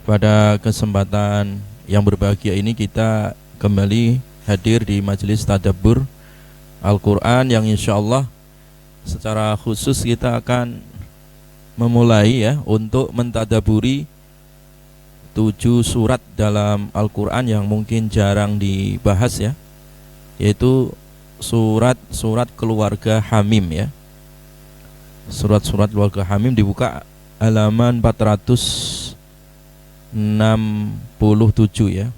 Pada kesempatan yang berbahagia ini kita kembali hadir di majelis tadabbur Al-Quran yang insya Allah secara khusus kita akan memulai untuk mentadaburi 7 surat dalam Al-Quran yang mungkin jarang dibahas yaitu surat-surat keluarga Hamim Surat-surat keluarga Hamim dibuka halaman 467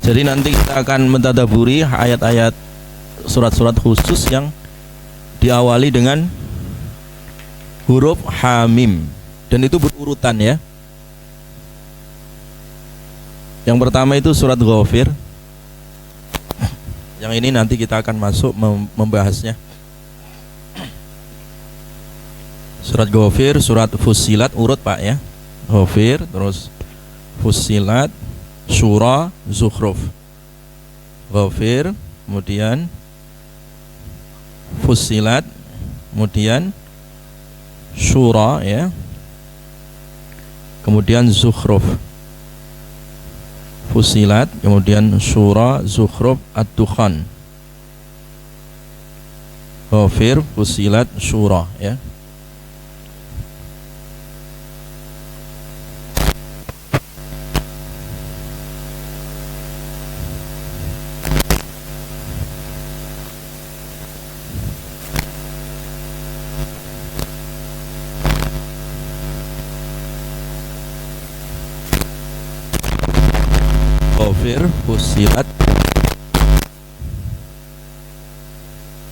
Jadi nanti kita akan mentadaburi ayat-ayat surat-surat khusus yang diawali dengan huruf Hamim, dan itu berurutan Yang pertama itu surat Ghafir. Yang ini nanti kita akan masuk membahasnya. Surat Ghafir, surat Fussilat, urut Pak Ghafir, terus Fussilat, Syura, Zukhruf. Ghafir, kemudian Fussilat, kemudian Syura kemudian Zukhruf. Fussilat, kemudian Syura, Zukhruf, Ad-Dukhan. Ghafir, Fussilat, Syura Ghafir, Fussilat,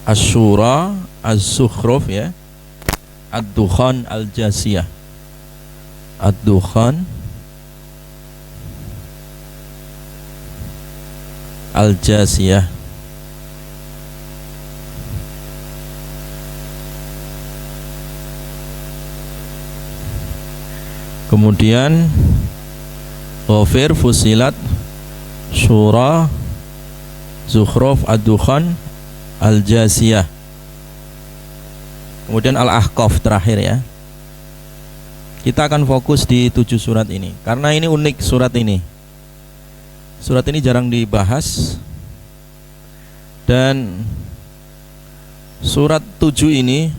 Asy-Syura, Az-Zukhruf Ad-Dukhan, Al-Jasiyah. Ad-Dukhan, Al-Jasiyah. Kemudian Ghafir, Fussilat, Syura, Zukhruf, Ad-Dukhan, Al-Jasiyah. Kemudian Al-Ahqaf terakhir Kita akan fokus di 7 surat ini karena ini unik surat ini. Surat ini jarang dibahas, dan surat 7 ini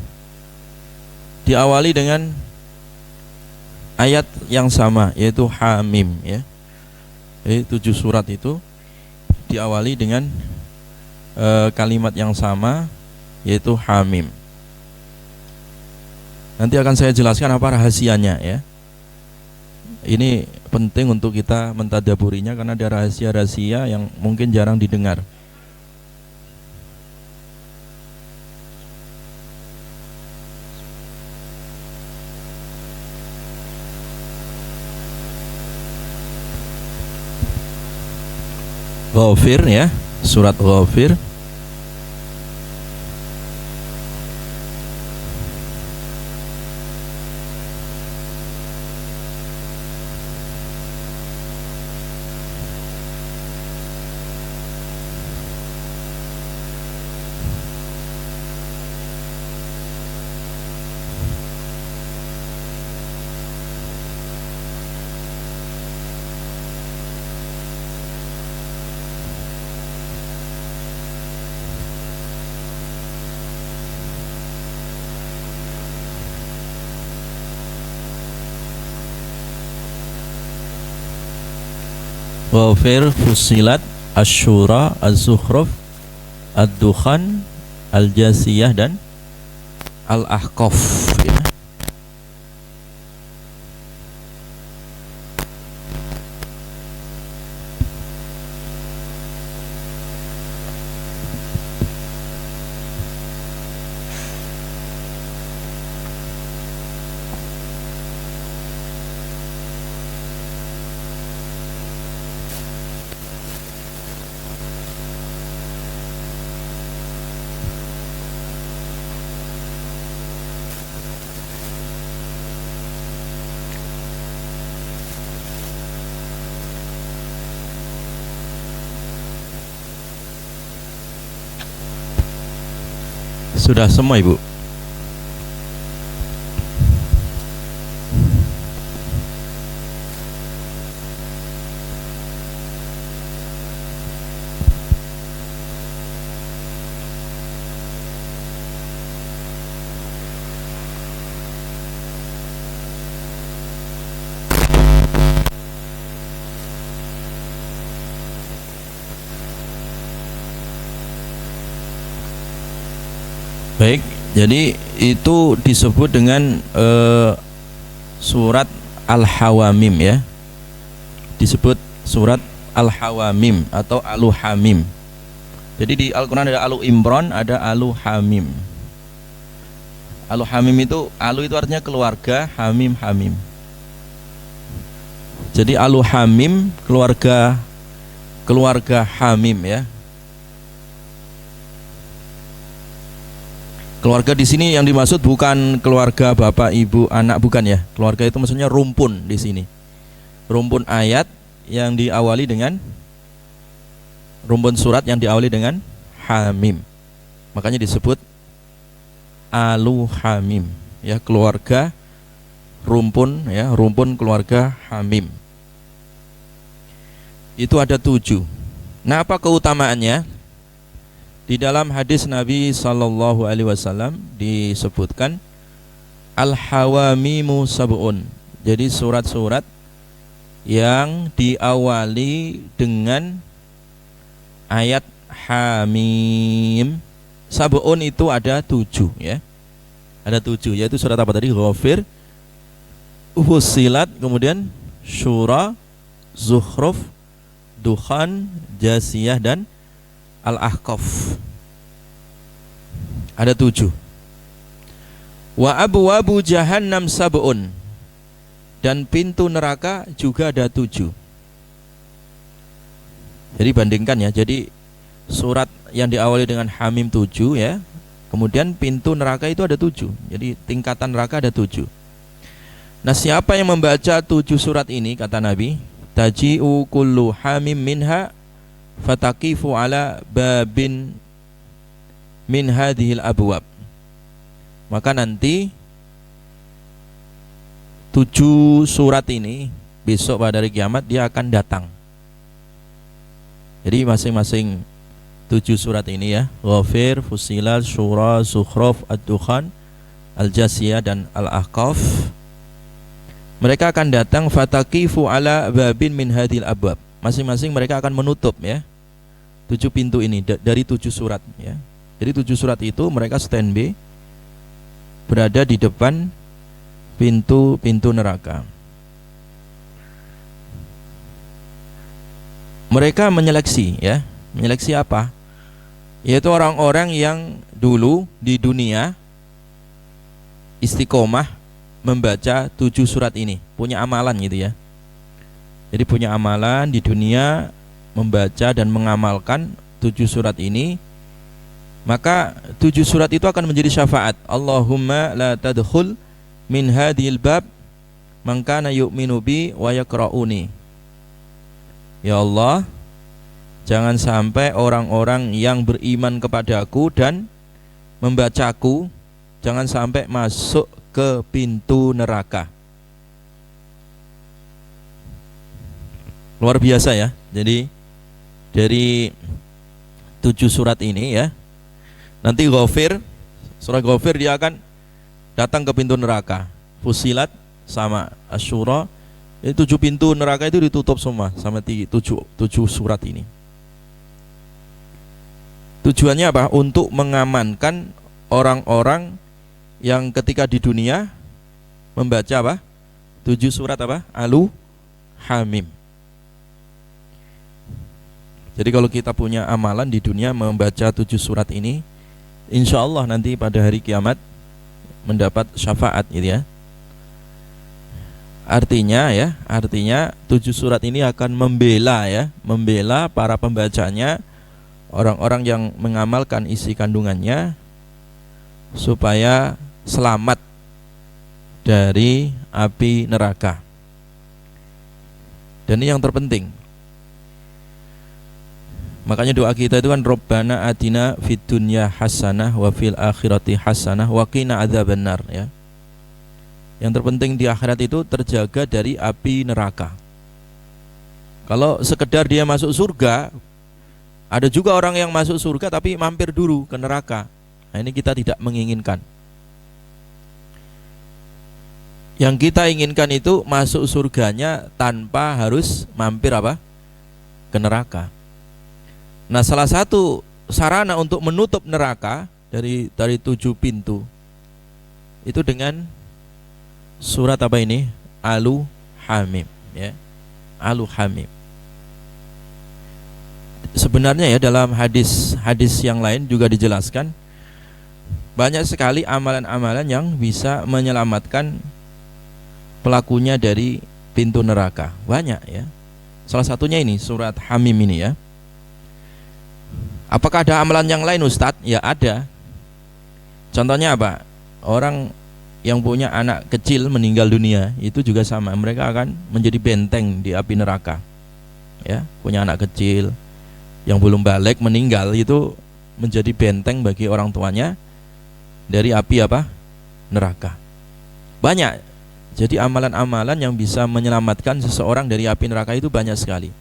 diawali dengan ayat yang sama, yaitu Hamim Jadi 7 surat itu diawali dengan kalimat yang sama, yaitu Hamim. Nanti akan saya jelaskan apa rahasianya Ini penting untuk kita mentadaburinya karena ada rahasia-rahasia yang mungkin jarang didengar. Ghafir surat Ghafir. Ghafir, Fussilat, Asy-Syura, Az-Zukhruf, Ad-Dukhan, Al-Jasiyah, dan Al-Ahqaf Sudah semua Ibu? Baik, jadi itu disebut dengan surat Al-Hawamim ya. Disebut surat Al-Hawamim atau Alu-Hamim. Jadi di Al-Quran ada Alu-Imran, ada Alu-Hamim. Alu-Hamim itu, Alu itu artinya keluarga, Hamim, Hamim. Jadi Alu-Hamim, keluarga Hamim ya. Keluarga di sini yang dimaksud bukan keluarga bapak, ibu, anak, bukan ya. Keluarga itu maksudnya rumpun di sini. Rumpun ayat yang diawali dengan rumpun surat yang diawali dengan Hamim. Makanya disebut Alu Hamim ya, keluarga rumpun ya, rumpun keluarga Hamim. Itu ada 7. Nah, apa keutamaannya? Di dalam hadis Nabi sallallahu alaihi wasallam disebutkan Al-Hawamimu sab'un. Jadi surat-surat yang diawali dengan ayat Hamim. Sab'un itu ada 7 ya. Ada 7, yaitu surat apa tadi? Ghafir, Fussilat, kemudian Syura, Zukhruf, Dukhan, Jasiyah, dan Al-Ahqaf. Ada 7. Wa abwabu jahannam sab'un. Dan pintu neraka juga ada 7. Jadi bandingkan ya. Jadi surat yang diawali dengan Hamim 7 ya. Kemudian pintu neraka itu ada 7. Jadi tingkatan neraka ada 7. Nah, siapa yang membaca 7 surat ini, kata Nabi, taji'u kullu hamim minha fataqifu ala babin min hadhil abwab. Maka nanti 7 surat ini besok pada hari kiamat dia akan datang. Jadi masing-masing 7 surat ini ya, Ghafir, Fussilat, Syura, Zukhruf, Ad-Dukhan, Al-Jasiyah, dan Al-Ahqaf. Mereka akan datang fataqifu ala babin min hadhil abwab. Masing-masing mereka akan menutup ya 7 pintu ini dari 7 surat ya. Jadi 7 surat itu mereka standby berada di depan pintu neraka. Mereka menyeleksi ya. Menyeleksi apa? Yaitu orang-orang yang dulu di dunia istiqomah membaca 7 surat ini, punya amalan gitu ya. Jadi punya amalan di dunia, membaca dan mengamalkan 7 surat ini, maka 7 surat itu akan menjadi syafaat. Allahumma la tadkhul min hadhil bab man kana yu'minu bi wa yaqra'uni. Ya Allah, jangan sampai orang-orang yang beriman kepadaku dan membacaku, jangan sampai masuk ke pintu neraka. Luar biasa ya. Jadi dari 7 surat ini ya, nanti Ghafir, surah Ghafir dia akan datang ke pintu neraka. Fussilat sama Asy-Syura, 7 pintu neraka itu ditutup semua sama 7 surat ini. Tujuannya apa? Untuk mengamankan orang-orang yang ketika di dunia membaca apa? 7 surat apa? Hamim. Jadi kalau kita punya amalan di dunia membaca 7 surat ini, insya Allah nanti pada hari kiamat mendapat syafaat gitu ya. Artinya 7 surat ini akan membela para pembacanya, orang-orang yang mengamalkan isi kandungannya supaya selamat dari api neraka. Dan ini yang terpenting. Makanya doa kita itu kan Rabbana atina fid dunya hasanah wa fil akhirati hasanah wa qina adzabannar ya. Yang terpenting di akhirat itu terjaga dari api neraka. Kalau sekedar dia masuk surga, ada juga orang yang masuk surga tapi mampir dulu ke neraka. Nah, ini kita tidak menginginkan. Yang kita inginkan itu masuk surganya tanpa harus mampir apa? Ke neraka. Nah, salah satu sarana untuk menutup neraka dari 7 pintu itu dengan surat apa ini? Al-Hamim ya. Al-Hamim. Sebenarnya ya dalam hadis yang lain juga dijelaskan banyak sekali amalan-amalan yang bisa menyelamatkan pelakunya dari pintu neraka. Banyak ya. Salah satunya ini surat Hamim ini ya. Apakah ada amalan yang lain Ustadz? Ya ada. Contohnya apa? Orang yang punya anak kecil meninggal dunia itu juga sama. Mereka akan menjadi benteng di api neraka. Ya, punya anak kecil yang belum balik meninggal itu menjadi benteng bagi orang tuanya dari api apa? Neraka. Banyak. Jadi amalan-amalan yang bisa menyelamatkan seseorang dari api neraka itu banyak sekali.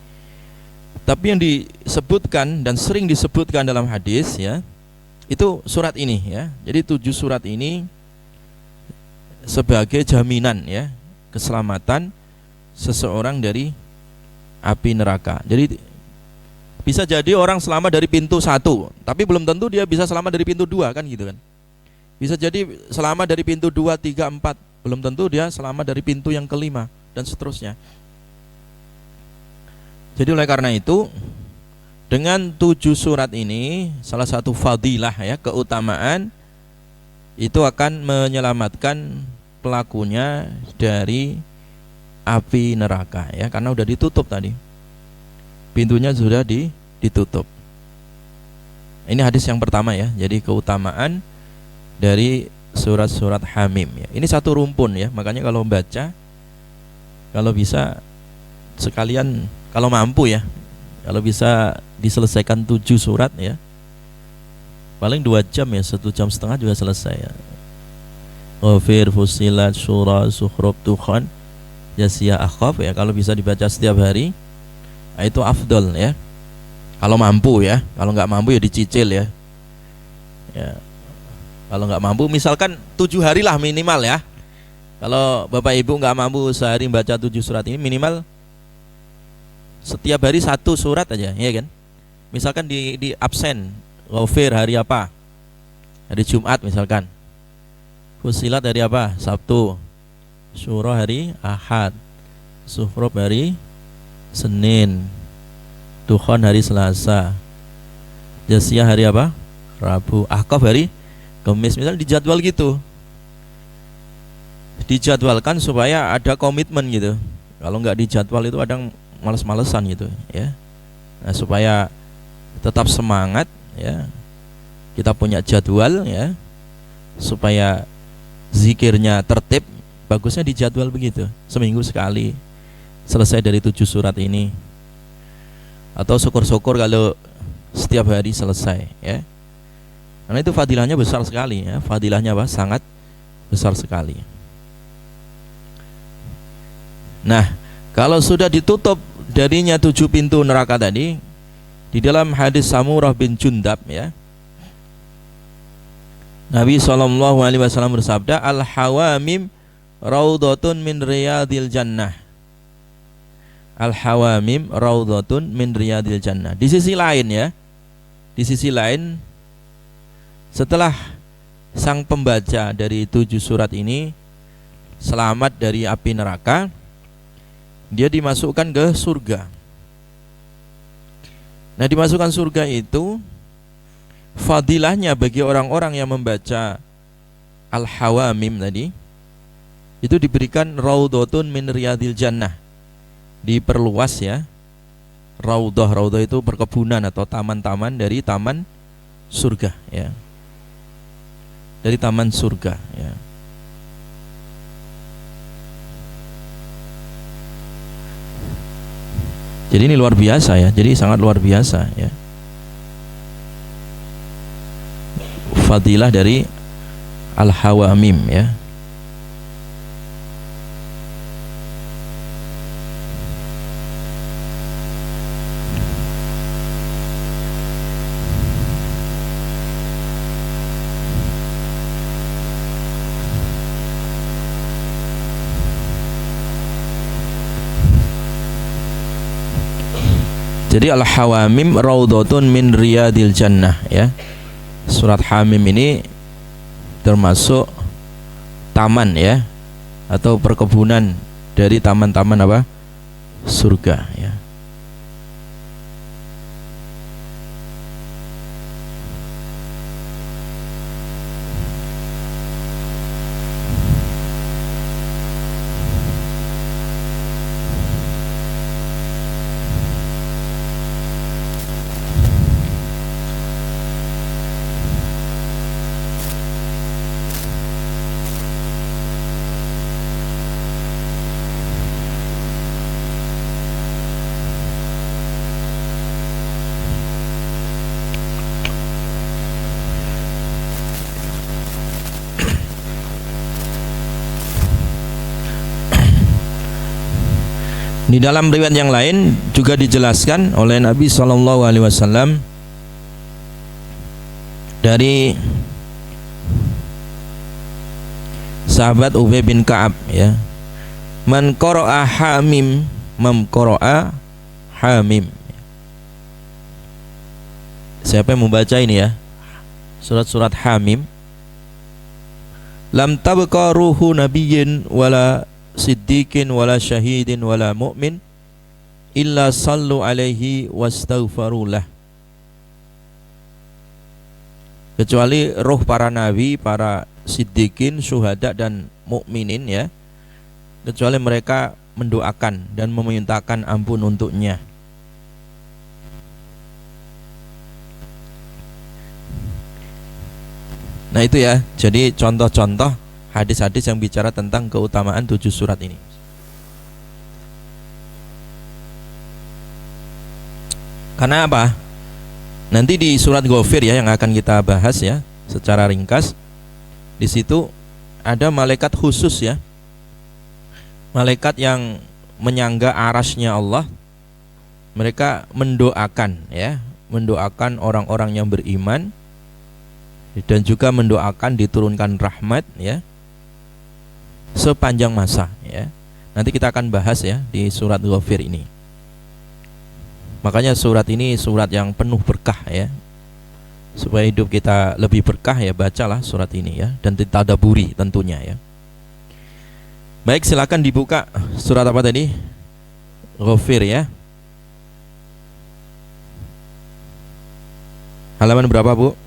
Tapi yang disebutkan dan sering disebutkan dalam hadis ya, itu surat ini ya. Jadi 7 surat ini sebagai jaminan ya keselamatan seseorang dari api neraka. Jadi bisa jadi orang selamat dari pintu 1, tapi belum tentu dia bisa selamat dari pintu 2 kan gitu kan. Bisa jadi selamat dari pintu 2, 3, 4, belum tentu dia selamat dari pintu yang kelima dan seterusnya. Jadi oleh karena itu dengan 7 surat ini salah satu fadilah ya, keutamaan itu akan menyelamatkan pelakunya dari api neraka ya, karena udah ditutup tadi. Pintunya sudah ditutup. Ini hadis yang pertama ya. Jadi keutamaan dari surat-surat Hamim ya. Ini satu rumpun ya. Makanya kalau baca, kalau bisa sekalian, kalau mampu ya, kalau bisa diselesaikan 7 surat ya, paling 2 jam ya, 1,5 jam juga selesai ya. Ghafir, Fussilat, Syura, Zukhruf, Dukhan, Jasiyah, Ahqaf ya. Kalau bisa dibaca setiap hari, nah itu afdol ya. Kalau mampu ya. Kalau nggak mampu ya dicicil ya. Ya. Kalau nggak mampu, misalkan 7 hari lah minimal ya. Kalau Bapak Ibu nggak mampu sehari baca 7 surat ini, minimal setiap hari 1 surat aja, ya kan? Misalkan di absen, Ghafir hari apa? Hari Jumat misalkan. Fussilat hari apa? Sabtu. Syura hari Ahad. Zukhruf hari Senin. Dukhan hari Selasa. Jasiyah hari apa? Rabu. Ahqaf hari Kamis. Misal dijadwal gitu. Dijadwalkan supaya ada komitmen gitu. Kalau nggak dijadwal itu kadang males-malesan gitu ya. Nah, supaya tetap semangat ya, kita punya jadwal ya, supaya zikirnya tertib, bagusnya dijadwal begitu, seminggu sekali selesai dari 7 surat ini. Atau syukur-syukur kalau setiap hari selesai ya. Karena itu fadilahnya besar sekali ya. Fadilahnya apa? Sangat besar sekali. Nah, kalau sudah ditutup darinya 7 pintu neraka tadi, di dalam hadis Samurah bin Jundab ya, Nabi SAW bersabda, Al-Hawamim raudhatun min riyadil jannah. Al-Hawamim raudhatun min riyadil jannah. Di sisi lain ya, di sisi lain, setelah sang pembaca dari 7 surat ini selamat dari api neraka, dia dimasukkan ke surga. Nah, dimasukkan surga itu fadilahnya bagi orang-orang yang membaca Al-Hawamim tadi, itu diberikan raudhatun min riyadil jannah. Diperluas ya. Raudhah itu perkebunan atau taman-taman dari taman surga ya. Dari taman surga ya. Jadi ini luar biasa ya. Jadi sangat luar biasa ya. fadilah dari Al-Hawamim ya. Jadi Al-Hawamim raudhatun min riyadil jannah ya. Surat Hamim ini termasuk taman ya, atau perkebunan dari taman-taman apa? Surga ya. Di dalam riwayat yang lain juga dijelaskan oleh Nabi SAW dari sahabat Ubay bin Ka'ab ya, man qara'a Hamim mam qara'a Hamim. Siapa yang membaca ini ya, surat-surat Hamim, lam tabqa ruhu nabiyyin wala siddiqin wala syahidin wala mu'min illa sallu alaihi wastaghfarulah. Kecuali roh para nabi, para siddiqin, syuhada dan mukminin ya, kecuali mereka mendoakan dan memintakan ampun untuknya. Nah itu ya, jadi contoh-contoh hadis-hadis yang bicara tentang keutamaan 7 surat ini. Karena apa? Nanti di surat Ghafir ya yang akan kita bahas ya secara ringkas. Di situ ada malaikat khusus ya. Malaikat yang menyangga arasnya Allah. Mereka mendoakan ya, mendoakan orang-orang yang beriman dan juga mendoakan diturunkan rahmat ya sepanjang masa ya. Nanti kita akan bahas ya di surat Ghafir ini. Makanya surat ini surat yang penuh berkah ya. Supaya hidup kita lebih berkah ya, bacalah surat ini ya, dan ditadaburi tentunya ya. Baik, silakan dibuka surat apa tadi? Ghafir ya. Halaman berapa, Bu?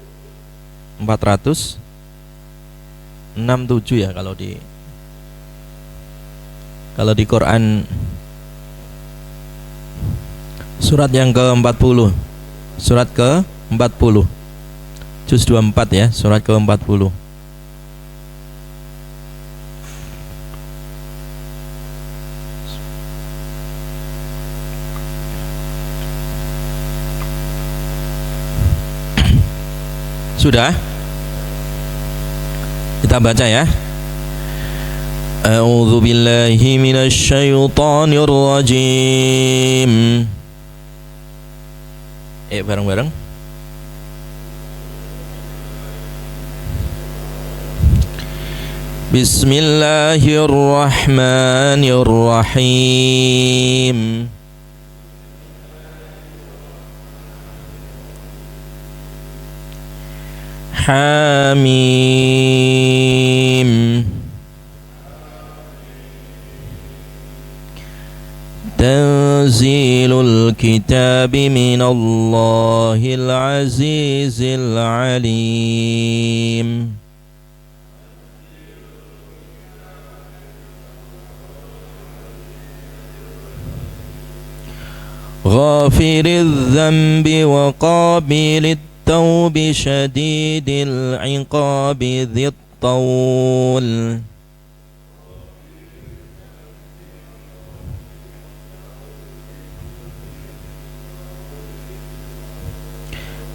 467 ya kalau di Quran, surat yang ke-40, surat ke-40, juz 24 ya, surat ke-40. Sudah? Kita baca ya. A'udzu billahi minasy syaithanir rajim. Bareng-bareng. Bismillahirrahmanirrahim. Hamim. Tanzilul kitabi minallahil azizil alim. Ghafiriz dzambi wa qabilit taubi syadidil iqabi dzit taul.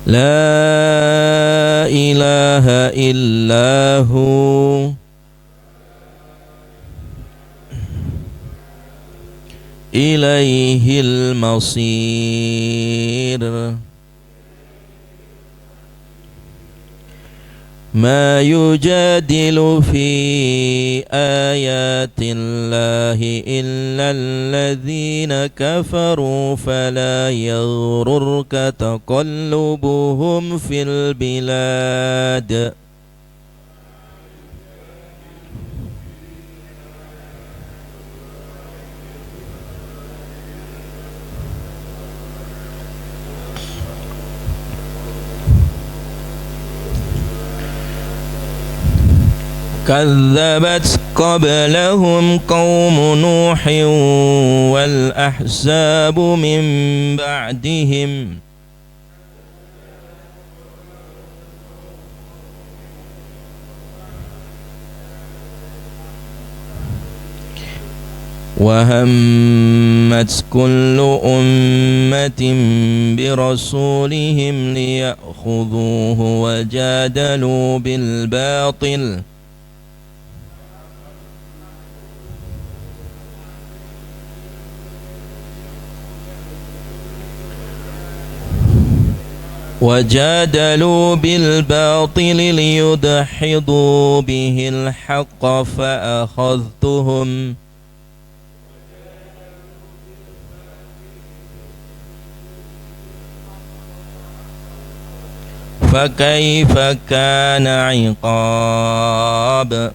La ilaha illahu ilaihil masir. Ma yujadilu fi ayatillahi illa alladhina kafaru fala yaghrurka taqallubuhum fil bilad. كذبت قبلهم قوم نوح والأحزاب من بعدهم وهمت كل أمة برسولهم ليأخذوه وجادلوا بالباطل ليدحضوا به الحق فأخذتهم فكيف كان عقاب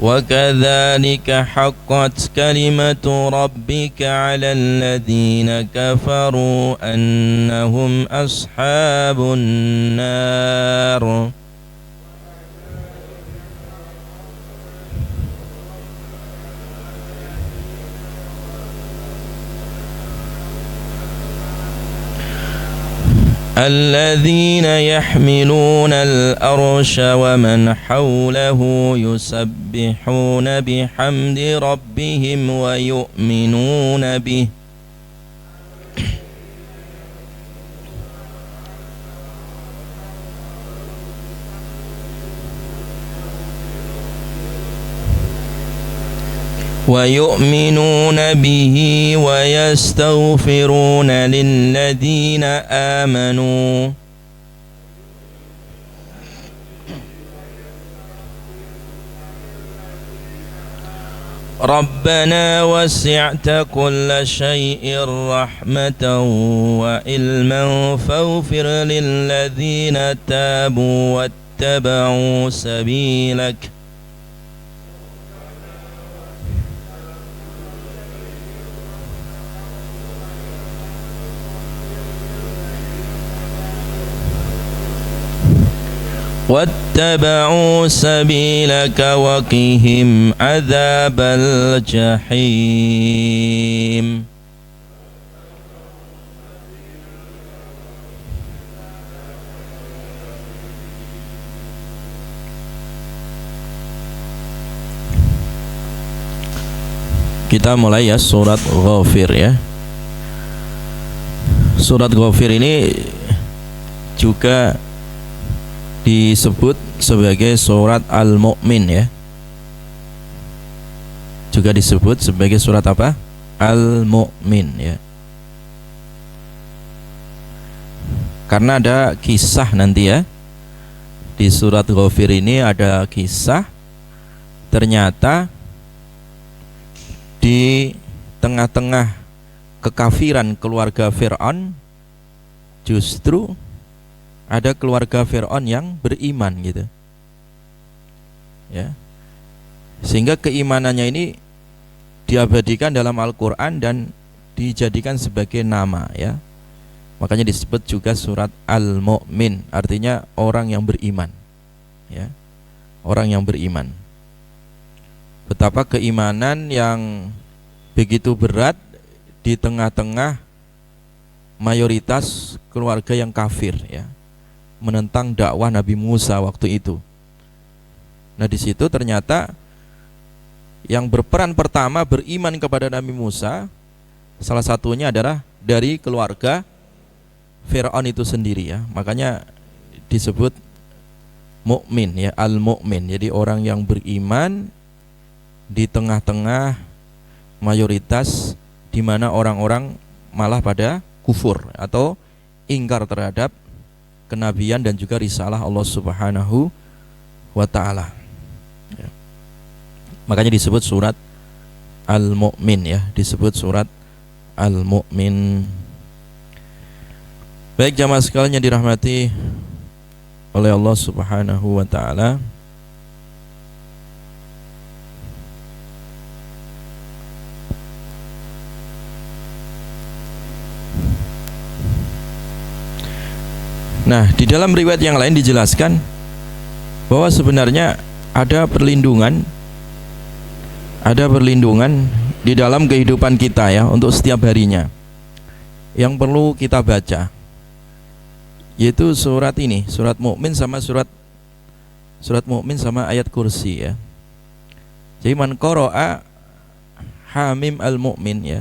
وكذلك حقت كلمة ربك على الذين كفروا أنهم أصحاب النار الذين يحملون الأرش ومن حوله يسبحون بحمد ربهم ويؤمنون به ويستغفرون للذين آمنوا ربنا وسعت كل شيء رحمة وعلما فاغفر للذين تابوا واتبعوا سبيلك وقهم عذاب الجحيم. Kita mulai ya surat Ghafir ya. Surat Ghafir ini juga disebut sebagai surat Al-Mu'min ya. Juga disebut sebagai surat apa? Al-Mu'min ya. Karena ada kisah nanti ya. Di surat Ghafir ini ada kisah, ternyata di tengah-tengah kekafiran keluarga Fir'aun justru ada keluarga Fir'aun yang beriman gitu ya, sehingga keimanannya ini diabadikan dalam Al-Quran dan dijadikan sebagai nama ya. Makanya disebut juga surat Al-Mu'min, artinya orang yang beriman ya, orang yang beriman. Betapa keimanan yang begitu berat di tengah-tengah mayoritas keluarga yang kafir ya, menentang dakwah Nabi Musa waktu itu. Nah di situ ternyata yang berperan pertama beriman kepada Nabi Musa salah satunya adalah dari keluarga Fir'aun itu sendiri ya. Makanya disebut mukmin ya, al-mukmin. Jadi orang yang beriman di tengah-tengah mayoritas di mana orang-orang malah pada kufur atau ingkar terhadap kenabian dan juga risalah Allah Subhanahu wa taala. Ya. Makanya disebut surat Al-Mu'min ya, disebut surat Al-Mu'min. Baik jamaah sekalian yang dirahmati oleh Allah Subhanahu wa taala. Nah, di dalam riwayat yang lain dijelaskan bahwa sebenarnya ada perlindungan di dalam kehidupan kita ya, untuk setiap harinya yang perlu kita baca, yaitu surat ini, surat Mukmin sama surat Mukmin sama ayat kursi ya. Jadi man qara'a Hamim al-Mu'min ya,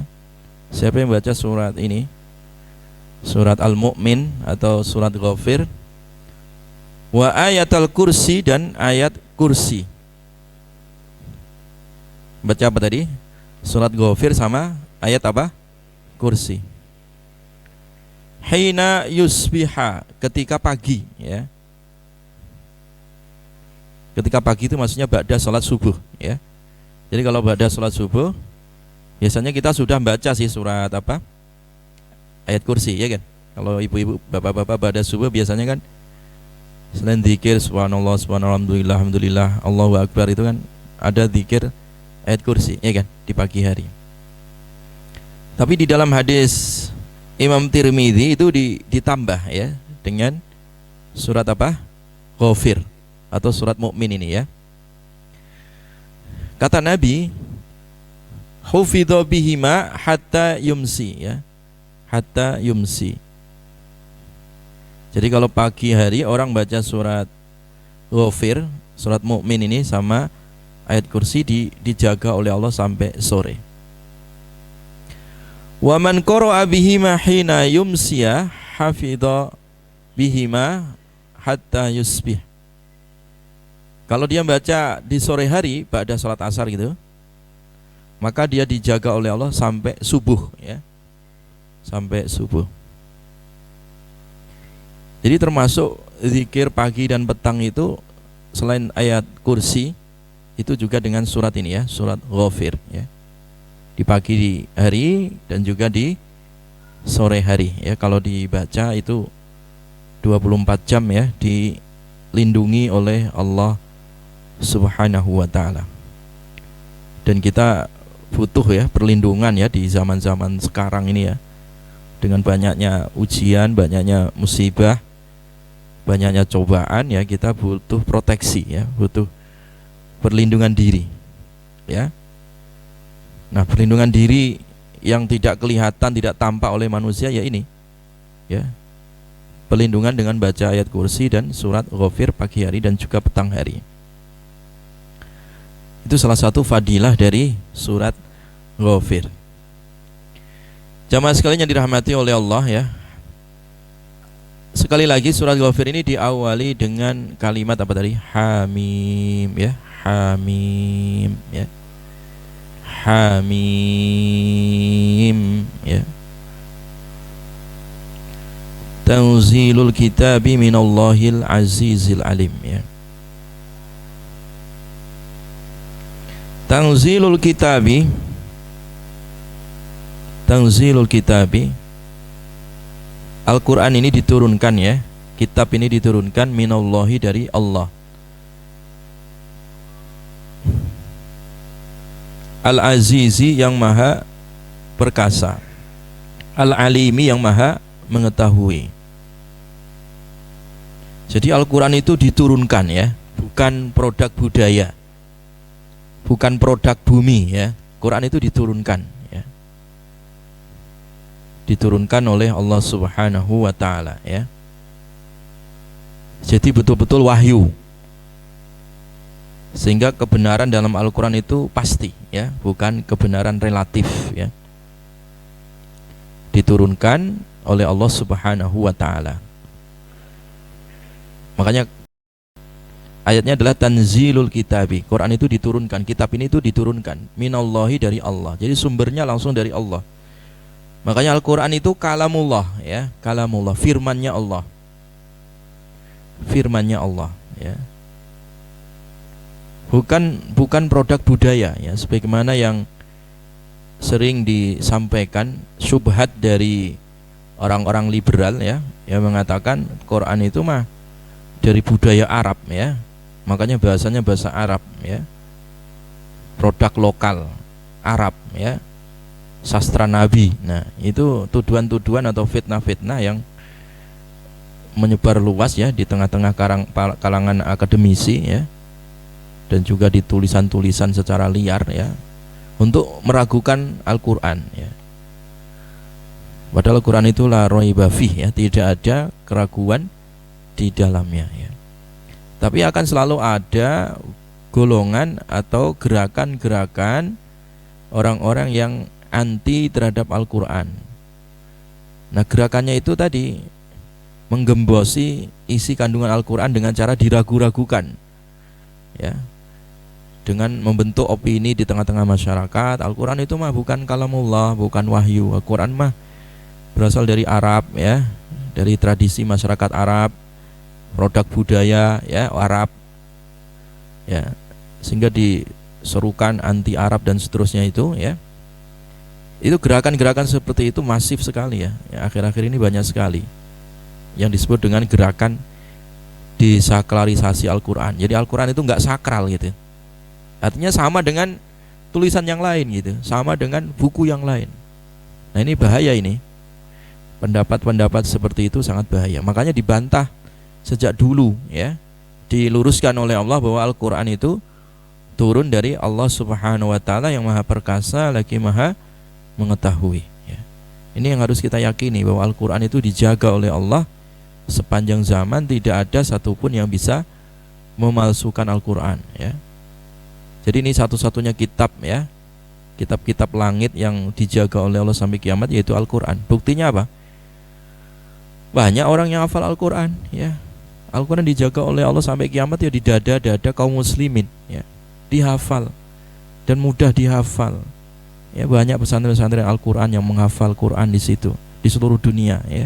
siapa yang baca surat ini, surat Al-Mu'min atau surat Ghafir, wa ayat al-kursi dan ayat kursi. Baca apa tadi? Surat Ghafir sama ayat apa? Kursi. Hina yusbiha, ketika pagi ya. Ketika pagi itu maksudnya ba'da salat subuh ya. Jadi kalau ba'da salat subuh biasanya kita sudah baca sih surat apa? Ayat kursi ya kan. Kalau ibu-ibu, bapak-bapak ba'da subuh biasanya kan selain zikir subhanallah, subhanallah, alhamdulillah, alhamdulillah, Allahu akbar, itu kan ada zikir ayat kursi ya kan di pagi hari. Tapi di dalam hadis Imam Tirmidzi itu ditambah ya dengan surat apa? Ghafir atau surat Mukmin ini ya. Kata Nabi, hufidha bihima hatta yumsi ya. Hatta yumsi. Jadi kalau pagi hari orang baca surat Ghafir, surat Mukmin ini sama ayat kursi dijaga oleh Allah sampai sore. Wa man qara'a bihima hina yumsiya hafidha bihima hatta yusbih. Kalau dia baca di sore hari pada salat asar gitu, maka dia dijaga oleh Allah sampai subuh ya. Sampai subuh. Jadi termasuk zikir pagi dan petang itu selain ayat kursi itu juga dengan surat ini ya, surat Ghafir ya. Di pagi hari dan juga di sore hari ya. Kalau dibaca itu 24 jam ya, dilindungi oleh Allah Subhanahu wa taala. Dan kita butuh ya perlindungan ya di zaman-zaman sekarang ini ya. Dengan banyaknya ujian, banyaknya musibah, banyaknya cobaan ya, kita butuh proteksi ya, butuh perlindungan diri ya. Nah, perlindungan diri yang tidak kelihatan, tidak tampak oleh manusia ya ini ya, perlindungan dengan baca ayat kursi dan surat Ghafir pagi hari dan juga petang hari. Itu salah satu fadilah dari surat Ghafir. Jamaah sekalian yang dirahmati oleh Allah ya, sekali lagi surat Ghafir ini diawali dengan kalimat apa tadi? Hamim ya, Hamim ya, Hamim ya. Tanzilul kitabi minallahil azizil alim ya. Tanzilul kitabi, Tanzilul kitabi, Al-Quran ini diturunkan ya, kitab ini diturunkan minallahi, dari Allah. Al-Azizi, yang maha perkasa, Al-Alimi, yang maha mengetahui. Jadi Al-Quran itu diturunkan ya, bukan produk budaya, bukan produk bumi ya. Quran itu diturunkan ya, diturunkan oleh Allah Subhanahu wa taala ya. Jadi betul-betul wahyu, sehingga kebenaran dalam Al-Quran itu pasti ya, bukan kebenaran relatif ya. diturunkan oleh Allah Subhanahu wa taala. Makanya ayatnya adalah tanzilul kitabi. Quran itu diturunkan, kitab ini itu diturunkan minallahi, dari Allah. Jadi sumbernya langsung dari Allah. Makanya Al-Quran itu kalamullah, ya, kalamullah, firmannya Allah. Firmannya Allah, ya. Bukan produk budaya, ya, sebagaimana yang sering disampaikan syubhat dari orang-orang liberal, ya, yang mengatakan Quran itu mah dari budaya Arab, ya. Makanya bahasanya bahasa Arab, ya. Produk lokal Arab, ya. Sastra Nabi. Nah, itu tuduhan-tuduhan atau fitnah-fitnah yang menyebar luas, ya, di tengah-tengah kalangan akademisi, ya. Dan juga di tulisan-tulisan secara liar, ya, untuk meragukan Al-Quran, ya. Padahal Al-Quran itu la raiba fih, ya, tidak ada keraguan di dalamnya, ya. Tapi akan selalu ada golongan atau gerakan-gerakan orang-orang yang anti terhadap Al-Quran. Nah, gerakannya itu tadi menggembosi isi kandungan Al-Quran dengan cara diragu-ragukan, ya, dengan membentuk opini di tengah-tengah masyarakat. Al-Quran itu mah bukan kalamullah, bukan wahyu. Al-Quran mah berasal dari Arab, ya, dari tradisi masyarakat Arab, produk budaya, ya, Arab, ya, sehingga diserukan anti Arab dan seterusnya itu, ya. Itu gerakan-gerakan seperti itu masif sekali, ya. Akhir-akhir ini banyak sekali yang disebut dengan gerakan desakralisasi Al-Quran. Jadi Al-Quran itu nggak sakral, gitu. Artinya sama dengan tulisan yang lain, gitu, sama dengan buku yang lain. Nah, ini bahaya ini. Pendapat-pendapat seperti itu sangat bahaya. Makanya dibantah sejak dulu, ya. Diluruskan oleh Allah bahwa Al-Quran itu turun dari Allah Subhanahu wa taala yang Maha Perkasa lagi Maha Mengetahui, ya. Ini yang harus kita yakini, bahwa Al-Quran itu dijaga oleh Allah sepanjang zaman. Tidak ada satupun yang bisa memalsukan Al-Quran, ya. Jadi ini satu-satunya kitab, ya, kitab-kitab langit yang dijaga oleh Allah sampai kiamat, yaitu Al-Quran. Buktinya apa? Banyak orang yang hafal Al-Quran, ya. Al-Quran dijaga oleh Allah sampai kiamat, ya, di dada-dada kaum muslimin, ya. Dihafal dan mudah dihafal, ya. Banyak pesantren-pesantren Al-Quran yang menghafal Quran di situ, di seluruh dunia, ya.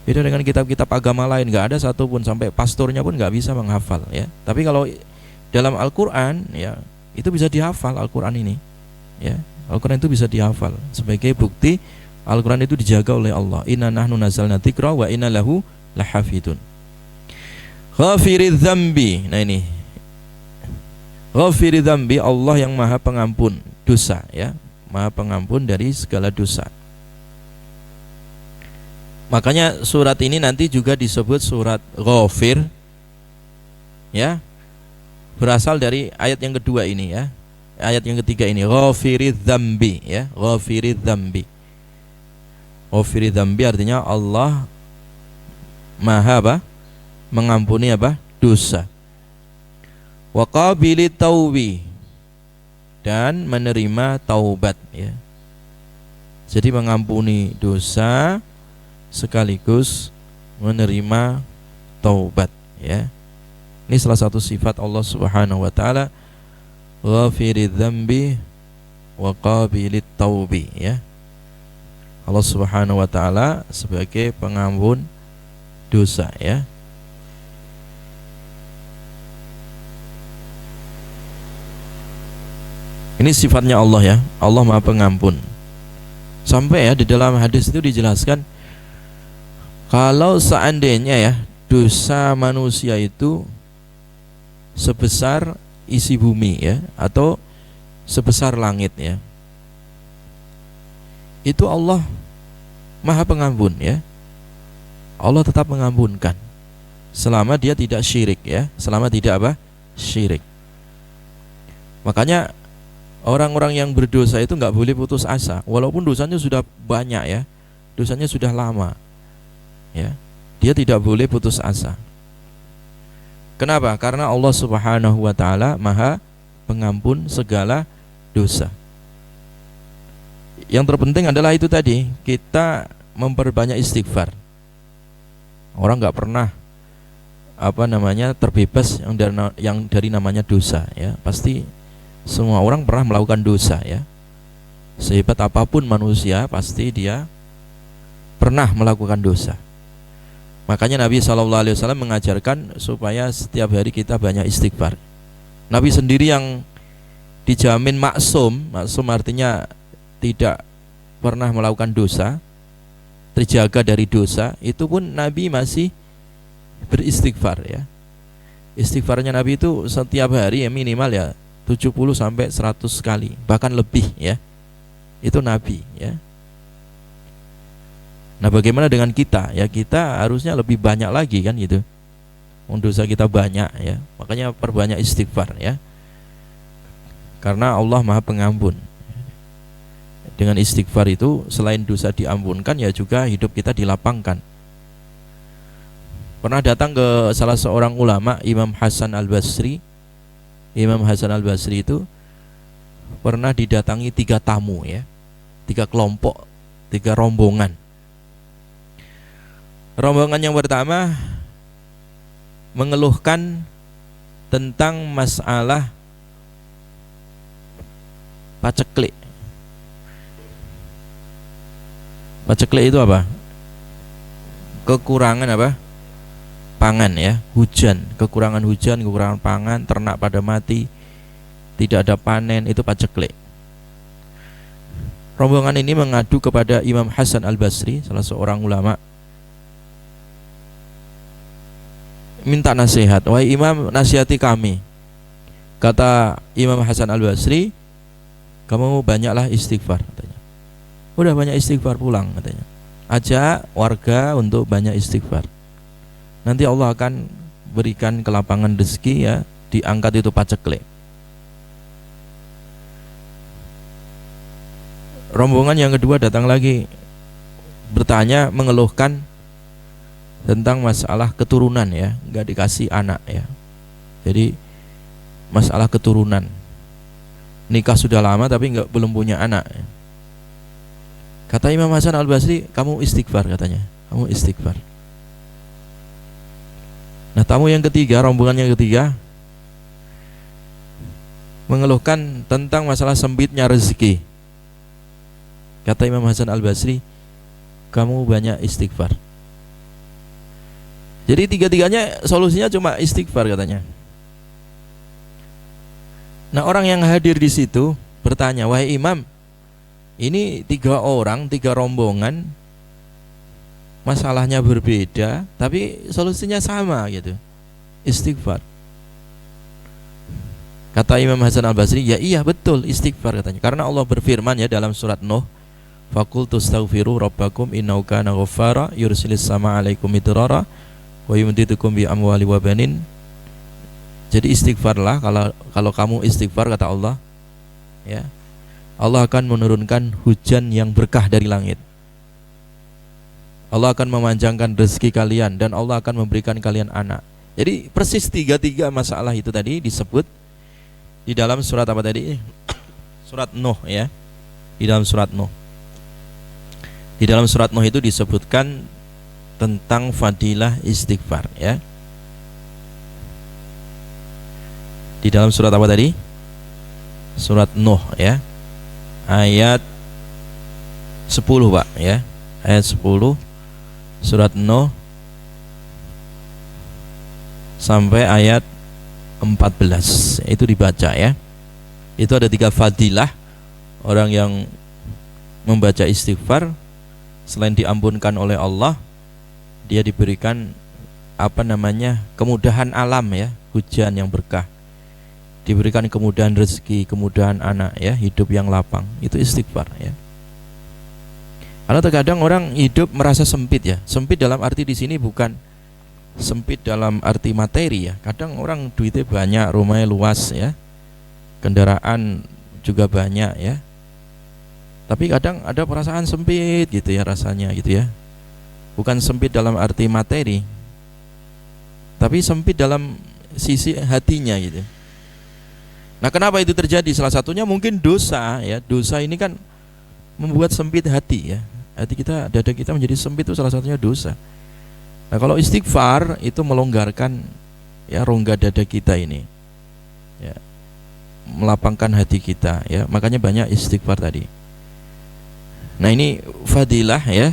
Beda dengan kitab-kitab agama lain, nggak ada satupun, sampai pastornya pun nggak bisa menghafal, ya. Tapi kalau dalam Al-Quran, ya, itu bisa dihafal Al-Quran ini, ya. Al-Quran itu bisa dihafal sebagai bukti Al-Quran itu dijaga oleh Allah. Inna nahnu nazzalna dzikra wa inna lahu lahafidun. Ghafiridz dzambi. Nah, ini Ghafiridz dzambi, Allah yang Maha Pengampun dosa, ya, Maha Pengampun dari segala dosa. Makanya surat ini nanti juga disebut surat Ghafir, ya. Berasal dari ayat yang kedua ini, ya. Ayat yang ketiga ini, Ghafiridz dzambi, ya, Ghafiridz dzambi. Ghafiridz dzambi artinya Allah Maha apa? Mengampuni apa? Dosa. Wa qabilit taubi, dan menerima taubat, ya. Jadi mengampuni dosa sekaligus menerima taubat, ya. Ini salah satu sifat Allah Subhanahu wa taala, Ghafiridz dzambi wa qabilit taubi, ya. Allah Subhanahu wa taala sebagai pengampun dosa, ya. Ini sifatnya Allah, ya. Allah Maha Pengampun. Sampai, ya, di dalam hadis itu dijelaskan kalau seandainya, ya, dosa manusia itu sebesar isi bumi, ya, atau sebesar langit, ya, itu Allah Maha Pengampun, ya. Allah tetap mengampunkan selama dia tidak syirik, ya, selama tidak apa? Syirik. Makanya orang-orang yang berdosa itu nggak boleh putus asa, walaupun dosanya sudah banyak, ya, dosanya sudah lama, ya, dia tidak boleh putus asa. Kenapa? Karena Allah Subhanahu wa taala Maha Pengampun segala dosa. Yang terpenting adalah itu tadi, kita memperbanyak istighfar. Orang nggak pernah terbebas yang dari namanya dosa ya. Pasti semua orang pernah melakukan dosa ya. Sehebat apapun manusia pasti dia pernah melakukan dosa. Makanya Nabi SAW mengajarkan supaya setiap hari kita banyak istighfar. Nabi sendiri yang dijamin maksum artinya tidak pernah melakukan dosa, terjaga dari dosa, itu pun Nabi masih beristighfar ya. Istighfarnya Nabi itu setiap hari ya minimal ya 70 sampai 100 kali, bahkan lebih ya. Itu Nabi ya. Nah, bagaimana dengan kita? Ya kita harusnya lebih banyak lagi kan gitu. Dosa kita banyak ya. Makanya perbanyak istighfar ya. Karena Allah Maha Pengampun. Dengan istighfar itu selain dosa diampunkan ya juga hidup kita dilapangkan. Pernah datang ke salah seorang ulama, Imam Hasan Al-Basri. Imam Hasan Al-Basri itu pernah didatangi 3 tamu ya, 3 kelompok, 3 rombongan. Rombongan yang pertama mengeluhkan tentang masalah paceklik. Paceklik itu apa? Kekurangan apa? Pangan ya, hujan, kekurangan hujan, kekurangan pangan, ternak pada mati, tidak ada panen, itu paceklik. Rombongan ini mengadu kepada Imam Hasan Al-Basri, salah seorang ulama, minta nasihat. Wahai Imam, nasihati kami. Kata Imam Hasan Al-Basri, kamu banyaklah istighfar katanya. Udah banyak istighfar, pulang katanya. Ajak warga untuk banyak istighfar. Nanti Allah akan berikan kelapangan rezeki ya, diangkat itu paceklik. Rombongan yang kedua datang lagi bertanya, mengeluhkan tentang masalah keturunan ya, nggak dikasih anak ya. Jadi masalah keturunan, nikah sudah lama tapi belum punya anak ya. Kata Imam Hasan Al-Basri, kamu istighfar katanya, kamu istighfar. Nah, tamu yang ketiga, rombongan yang ketiga mengeluhkan tentang masalah sempitnya rezeki. Kata Imam Hasan Al-Basri, kamu banyak istighfar. Jadi tiga-tiganya solusinya cuma istighfar katanya. Nah, orang yang hadir di situ bertanya, wahai Imam, ini 3 orang, 3 rombongan, masalahnya berbeda tapi solusinya sama gitu, istighfar. Kata Imam Hasan Al-Basri, ya iya betul istighfar katanya. Karena Allah berfirman ya dalam surat Nuh, faqultu astaghfiru rabbakum innahu kana ghaffara yursilis sama alaikum midrara wa yumditukum bi amwali wa banin. Jadi istighfarlah, kalau kamu istighfar kata Allah ya, Allah akan menurunkan hujan yang berkah dari langit. Allah akan memanjangkan rezeki kalian dan Allah akan memberikan kalian anak. Jadi persis 3 masalah itu tadi disebut di dalam surat apa tadi? Surat Nuh ya. Di dalam surat Nuh. Di dalam surat Nuh itu disebutkan tentang fadilah istighfar ya. Di dalam surat apa tadi? Surat Nuh ya. Ayat 10 Pak ya. Ayat 10 surat Nuh sampai ayat 14 itu dibaca ya. Itu ada 3 fadilah orang yang membaca istighfar. Selain diampunkan oleh Allah, dia diberikan kemudahan alam ya, hujan yang berkah, diberikan kemudahan rezeki, kemudahan anak ya, hidup yang lapang. Itu istighfar ya. Karena terkadang orang hidup merasa sempit ya. Sempit dalam arti di sini bukan sempit dalam arti materi ya. Kadang orang duitnya banyak, rumahnya luas ya, kendaraan juga banyak ya. Tapi kadang ada perasaan sempit gitu ya rasanya gitu ya. Bukan sempit dalam arti materi, tapi sempit dalam sisi hatinya gitu. Nah, kenapa itu terjadi? Salah satunya mungkin dosa ya. Dosa ini kan membuat sempit hati ya. Hati kita, dada kita menjadi sempit itu salah satunya dosa. Nah, kalau istighfar itu melonggarkan ya rongga dada kita ini. Ya, melapangkan hati kita ya. Makanya banyak istighfar tadi. Nah, ini fadilah ya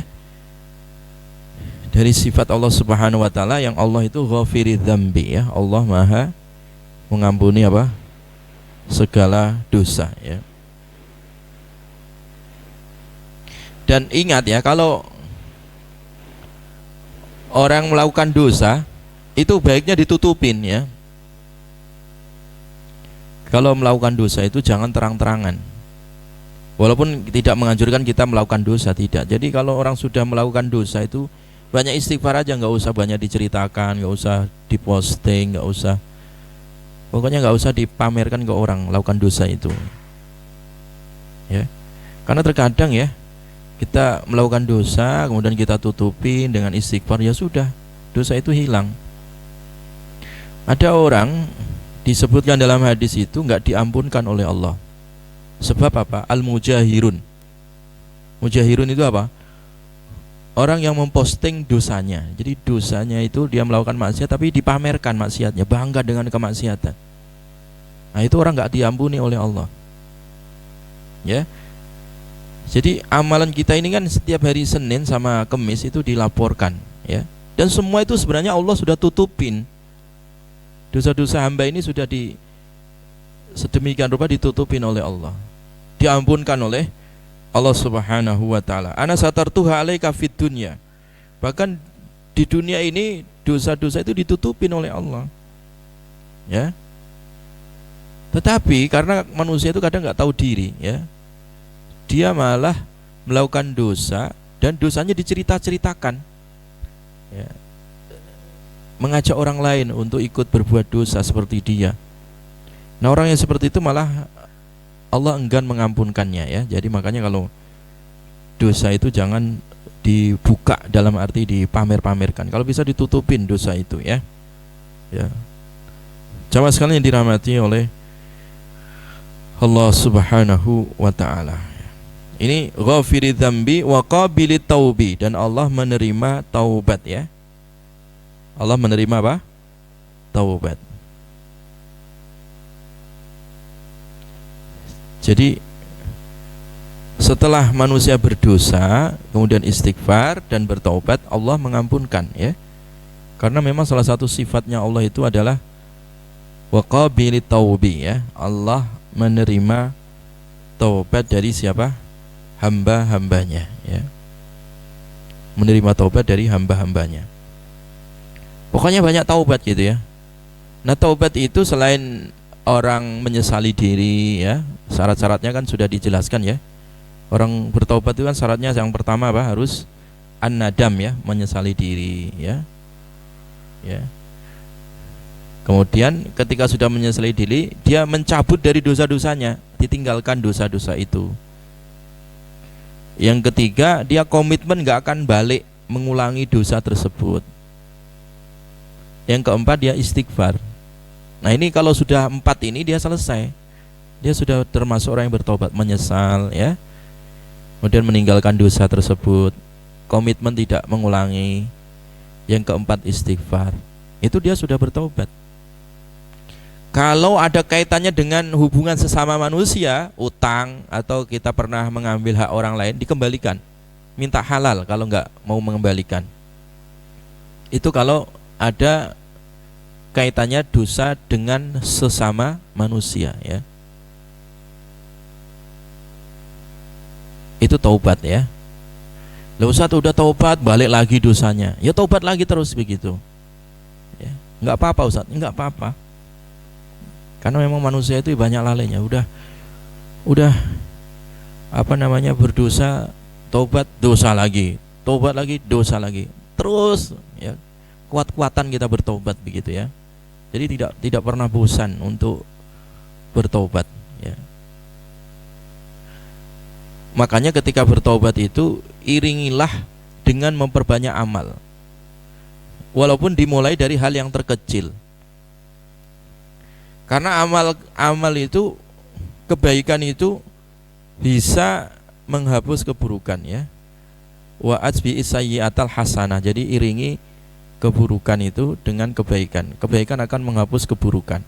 dari sifat Allah Subhanahu wa taala, yang Allah itu ghafiriz dzambi ya. Allah Maha mengampuni apa? Segala dosa ya. Dan ingat ya, kalau orang melakukan dosa itu baiknya ditutupin ya. Kalau melakukan dosa itu jangan terang-terangan. Walaupun tidak menganjurkan kita melakukan dosa, tidak. Jadi kalau orang sudah melakukan dosa itu banyak istighfar aja, nggak usah banyak diceritakan, nggak usah diposting, nggak usah, pokoknya nggak usah dipamerkan ke orang melakukan dosa itu. Ya, karena terkadang ya kita melakukan dosa kemudian kita tutupin dengan istighfar, ya sudah, dosa itu hilang. Ada orang disebutkan dalam hadis itu nggak diampunkan oleh Allah. Sebab apa? Al-mujahirun. Mujahirun itu apa? Orang yang memposting dosanya. Jadi dosanya itu dia melakukan maksiat tapi dipamerkan maksiatnya, bangga dengan kemaksiatan. Nah, itu orang nggak diampuni oleh Allah. Ya. Jadi amalan kita ini kan setiap hari Senin sama Kamis itu dilaporkan ya. Dan semua itu sebenarnya Allah sudah tutupin. Dosa-dosa hamba ini sudah sedemikian rupa ditutupin oleh Allah. Diampunkan oleh Allah Subhanahu wa taala. Ana satartuha alaika fid dunya. Bahkan di dunia ini dosa-dosa itu ditutupin oleh Allah. Ya. Tetapi karena manusia itu kadang nggak tahu diri ya. Dia malah melakukan dosa dan dosanya dicerita-ceritakan ya. Mengajak orang lain untuk ikut berbuat dosa seperti dia. Nah, orang yang seperti itu malah Allah enggan mengampunkannya ya. Jadi makanya kalau dosa itu jangan dibuka, dalam arti dipamer-pamerkan. Kalau bisa ditutupin dosa itu ya. Ya. Jamaah sekalian yang dirahmati oleh Allah Subhanahu wa taala. Ini ghafiri dzambi wa qabilit taubi, dan Allah menerima taubat ya. Allah menerima apa? Taubat. Jadi setelah manusia berdosa kemudian istighfar dan bertaubat, Allah mengampunkan ya. Karena memang salah satu sifatnya Allah itu adalah wa qabilit taubi ya. Allah menerima taubat dari siapa? Hamba-hambanya ya. Menerima taubat dari hamba-hambanya. Pokoknya banyak taubat gitu ya. Nah, taubat itu selain orang menyesali diri ya, syarat-syaratnya kan sudah dijelaskan ya. Orang bertaubat itu kan syaratnya yang pertama apa? Harus an-nadam ya, menyesali diri ya. Ya. Kemudian ketika sudah menyesali diri, dia mencabut dari dosa-dosanya, ditinggalkan dosa-dosa itu. Yang ketiga, dia komitmen gak akan balik mengulangi dosa tersebut. Yang keempat, dia istighfar. Nah, ini kalau sudah 4 ini dia selesai. Dia sudah termasuk orang yang bertobat, menyesal ya. Kemudian meninggalkan dosa tersebut, komitmen tidak mengulangi. Yang keempat, istighfar. Itu dia sudah bertobat. Kalau ada kaitannya dengan hubungan sesama manusia, utang atau kita pernah mengambil hak orang lain, dikembalikan. Minta halal kalau nggak mau mengembalikan. Itu kalau ada kaitannya dosa dengan sesama manusia ya. Itu taubat ya. Lah Ustaz udah taubat, balik lagi dosanya. Ya taubat lagi terus begitu. Ya, nggak apa-apa Ustaz, nggak apa-apa. Karena memang manusia itu banyak lalainya. Udah berdosa, taubat, dosa lagi, taubat lagi, dosa lagi. Terus ya, kuat-kuatan kita bertobat begitu ya. Jadi tidak pernah bosan untuk bertobat ya. Makanya ketika bertobat itu iringilah dengan memperbanyak amal. Walaupun dimulai dari hal yang terkecil. Karena amal itu, kebaikan itu bisa menghapus keburukan ya. Wa atsbi sayyi'atal hasanah. Jadi iringi keburukan itu dengan kebaikan. Kebaikan akan menghapus keburukan.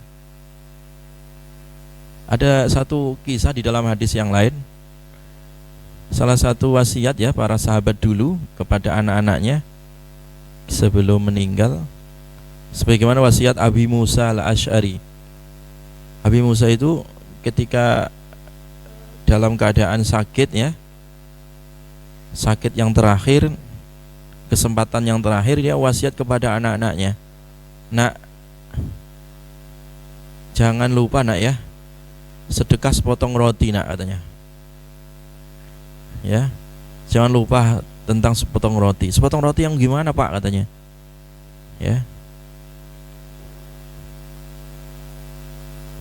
Ada satu kisah di dalam hadis yang lain. Salah satu wasiat ya para sahabat dulu kepada anak-anaknya sebelum meninggal, sebagaimana wasiat Abi Musa al-Asy'ari. Abi Musa itu ketika dalam keadaan sakit ya, sakit yang terakhir, kesempatan yang terakhir, dia wasiat kepada anak-anaknya, nak, jangan lupa nak ya, sedekah sepotong roti nak, katanya ya, jangan lupa tentang sepotong roti. Sepotong roti yang gimana pak, katanya ya.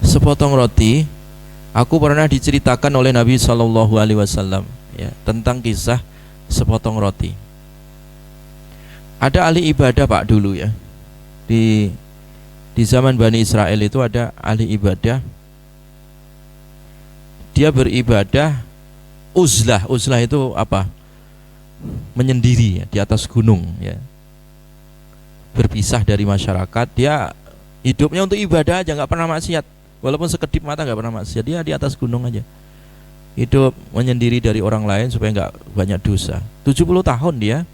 Sepotong roti, aku pernah diceritakan oleh Nabi SAW ya, tentang kisah sepotong roti. Ada ahli ibadah pak dulu ya, di zaman Bani Israel itu ada ahli ibadah. Dia beribadah uzlah. Uzlah itu apa? Menyendiri ya, di atas gunung ya, berpisah dari masyarakat. Dia hidupnya untuk ibadah aja, nggak pernah maksiat. Walaupun sekedip mata nggak pernah maksiat. Dia di atas gunung aja, hidup menyendiri dari orang lain supaya nggak banyak dosa. 70 tahun dia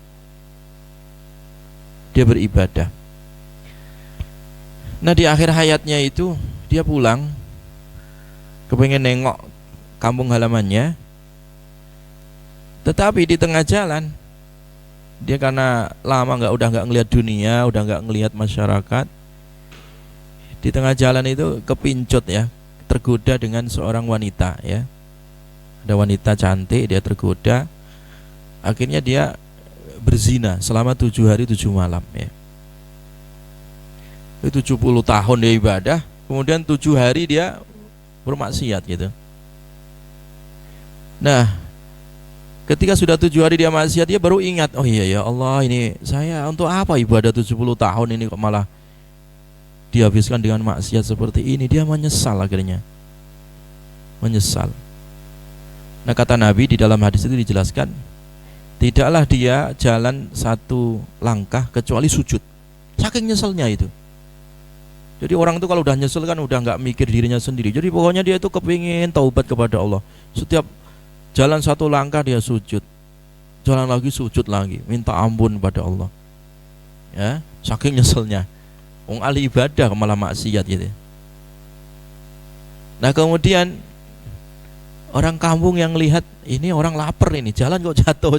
beribadah. Nah di akhir hayatnya itu dia pulang, kepengen nengok kampung halamannya. Tetapi di tengah jalan dia karena lama udah nggak ngelihat dunia, udah nggak ngelihat masyarakat, di tengah jalan itu kepincut ya, tergoda dengan seorang wanita ya. Ada wanita cantik, dia tergoda. Akhirnya dia berzina selama 7 hari 7 malam ya. Itu 70 tahun dia ibadah, kemudian 7 hari dia bermaksiat gitu. Nah, ketika sudah 7 hari dia maksiat, dia baru ingat, oh iya ya Allah, ini saya untuk apa ibadah 70 tahun ini kok malah dihabiskan dengan maksiat seperti ini. Dia menyesal, akhirnya menyesal. Nah kata Nabi di dalam hadis itu dijelaskan, tidaklah dia jalan satu langkah kecuali sujud, saking nyeselnya itu. Jadi orang itu kalau udah nyesel kan udah nggak mikir dirinya sendiri. Jadi pokoknya dia itu kepingin taubat kepada Allah. Setiap jalan satu langkah dia sujud, jalan lagi sujud lagi, minta ampun pada Allah ya, saking nyeselnya. Wong ahli ibadah malah maksiat gitu. Nah kemudian orang kampung yang lihat ini orang lapar, ini jalan kok jatuh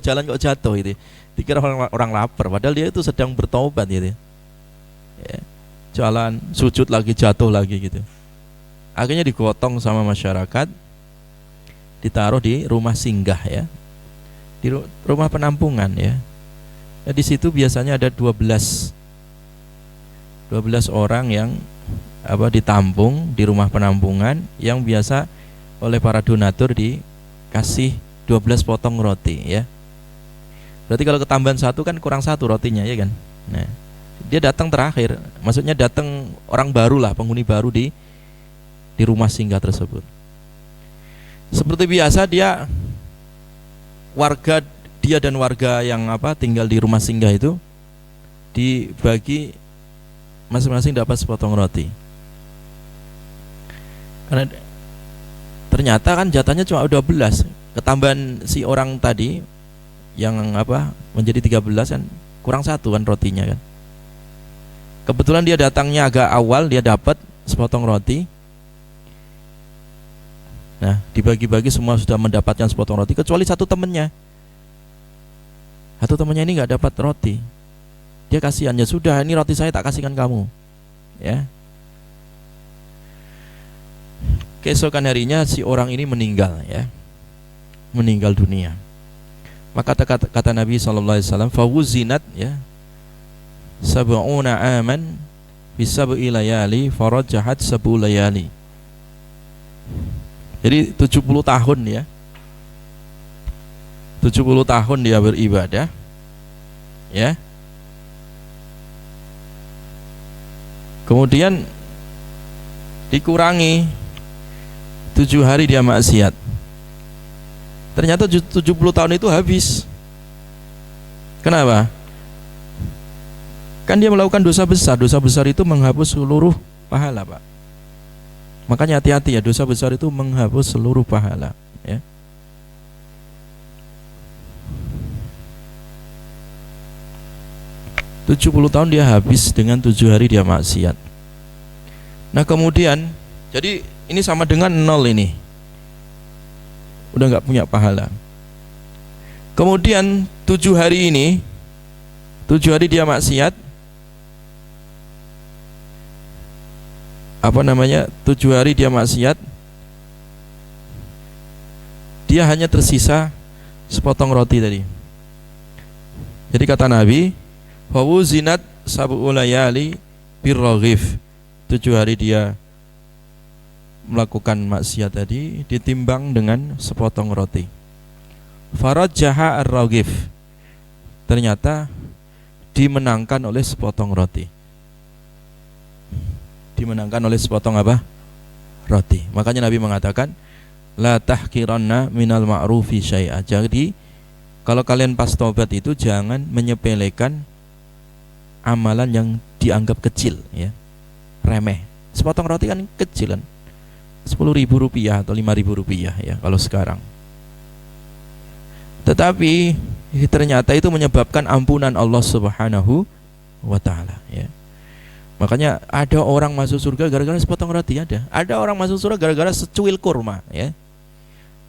gitu. Dikira orang lapar, padahal dia itu sedang bertobat gitu ya. Jalan sujud lagi, jatuh lagi gitu. Akhirnya digotong sama masyarakat, ditaruh di rumah singgah ya, di rumah penampungan ya. Nah, di situ biasanya ada 12 orang yang ditampung di rumah penampungan, yang biasa oleh para donatur dikasih 12 potong roti ya. Berarti kalau ketambahan satu kan kurang satu rotinya ya kan. Nah, dia datang terakhir, maksudnya datang orang baru lah, penghuni baru di rumah singgah tersebut. Seperti biasa dia dan warga yang tinggal di rumah singgah itu dibagi masing-masing dapat sepotong roti. Karena ternyata kan jatahnya cuma 12, ketambahan si orang tadi yang menjadi 13 kan kurang satu kan rotinya kan. Kebetulan dia datangnya agak awal, dia dapat sepotong roti. Nah, dibagi-bagi semua sudah mendapatkan sepotong roti kecuali satu temannya. Satu temannya ini nggak dapat roti. Dia kasihan, ya sudah, ini roti saya tak kasihkan kamu. Ya. Keesokan harinya si orang ini meninggal ya. Meninggal dunia. Maka kata Nabi SAW, fawuzinat ya, sab'una aman bisab'i layali farajahat sab'u layali. Jadi 70 tahun ya, 70 tahun dia beribadah ya. Kemudian dikurangi 7 hari dia maksiat. Ternyata 70 tahun itu habis. Kenapa? Kan dia melakukan dosa besar. Dosa besar itu menghapus seluruh pahala, Pak. Makanya hati-hati ya, dosa besar itu menghapus seluruh pahala, ya. Tujuh 70 tahun dia habis dengan 7 hari dia maksiat. Nah kemudian, jadi ini sama dengan 0 ini. Udah nggak punya pahala. Kemudian 7 hari ini, 7 hari dia maksiat, 7 hari dia maksiat, dia hanya tersisa sepotong roti tadi. Jadi kata Nabi, fawuzinat sab'u layali birraghif. 7 hari dia melakukan maksiat tadi ditimbang dengan sepotong roti. Farajjaha ar-raghif. Ternyata dimenangkan oleh sepotong roti. Dimenangkan oleh sepotong apa? Roti. Makanya Nabi mengatakan, la tahqiranna minal ma'rufi syai'a. Jadi kalau kalian pas taubat itu jangan menyepelekan amalan yang dianggap kecil, ya, remeh. Sepotong roti kan kecil kan, 10.000 rupiah atau 5.000 rupiah ya kalau sekarang. Tetapi ternyata itu menyebabkan ampunan Allah Subhanahu wa ta'ala, ya. Makanya ada orang masuk surga gara-gara sepotong roti, ada orang masuk surga gara-gara secuil kurma, ya.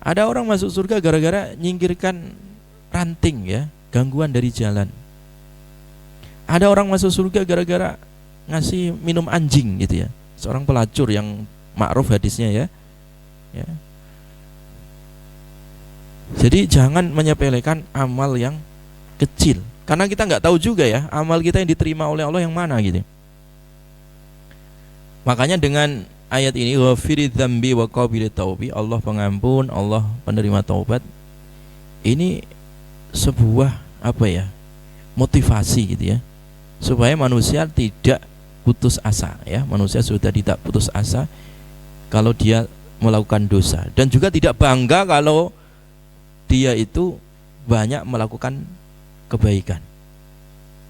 Ada orang masuk surga gara-gara nyingkirkan ranting, ya, gangguan dari jalan. Ada orang masuk surga gara-gara ngasih minum anjing gitu, ya. Seorang pelacur yang ma'ruf hadisnya, ya. Ya. Jadi jangan menyepelekan amal yang kecil, karena kita nggak tahu juga ya amal kita yang diterima oleh Allah yang mana gitu. Makanya dengan ayat ini, ghafiri dzambi wa qabilit taubi, Allah pengampun, Allah penerima taubat. Ini sebuah motivasi gitu ya, supaya manusia tidak putus asa, ya. Manusia sudah tidak putus asa kalau dia melakukan dosa, dan juga tidak bangga kalau dia itu banyak melakukan kebaikan,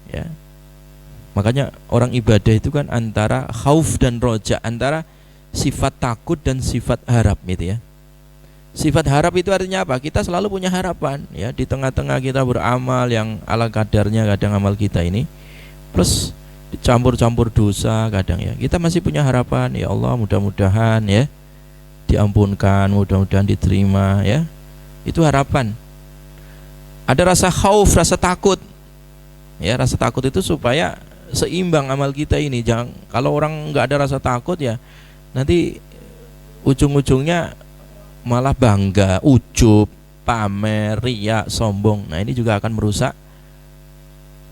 ya. Makanya orang ibadah itu kan antara khauf dan roja, antara sifat takut dan sifat harap gitu, ya. Sifat harap itu artinya apa? Kita selalu punya harapan, ya, di tengah-tengah kita beramal yang ala kadarnya, kadang amal kita ini plus dicampur-campur dosa kadang, ya. Kita masih punya harapan, ya Allah mudah-mudahan, ya, diampunkan, mudah-mudahan diterima, ya. Itu harapan. Ada rasa khauf, rasa takut, ya. Rasa takut itu supaya seimbang amal kita ini. Jangan, kalau orang nggak ada rasa takut, ya, nanti ujung-ujungnya malah bangga, ujub, pamer, riya, sombong. Nah ini juga akan merusak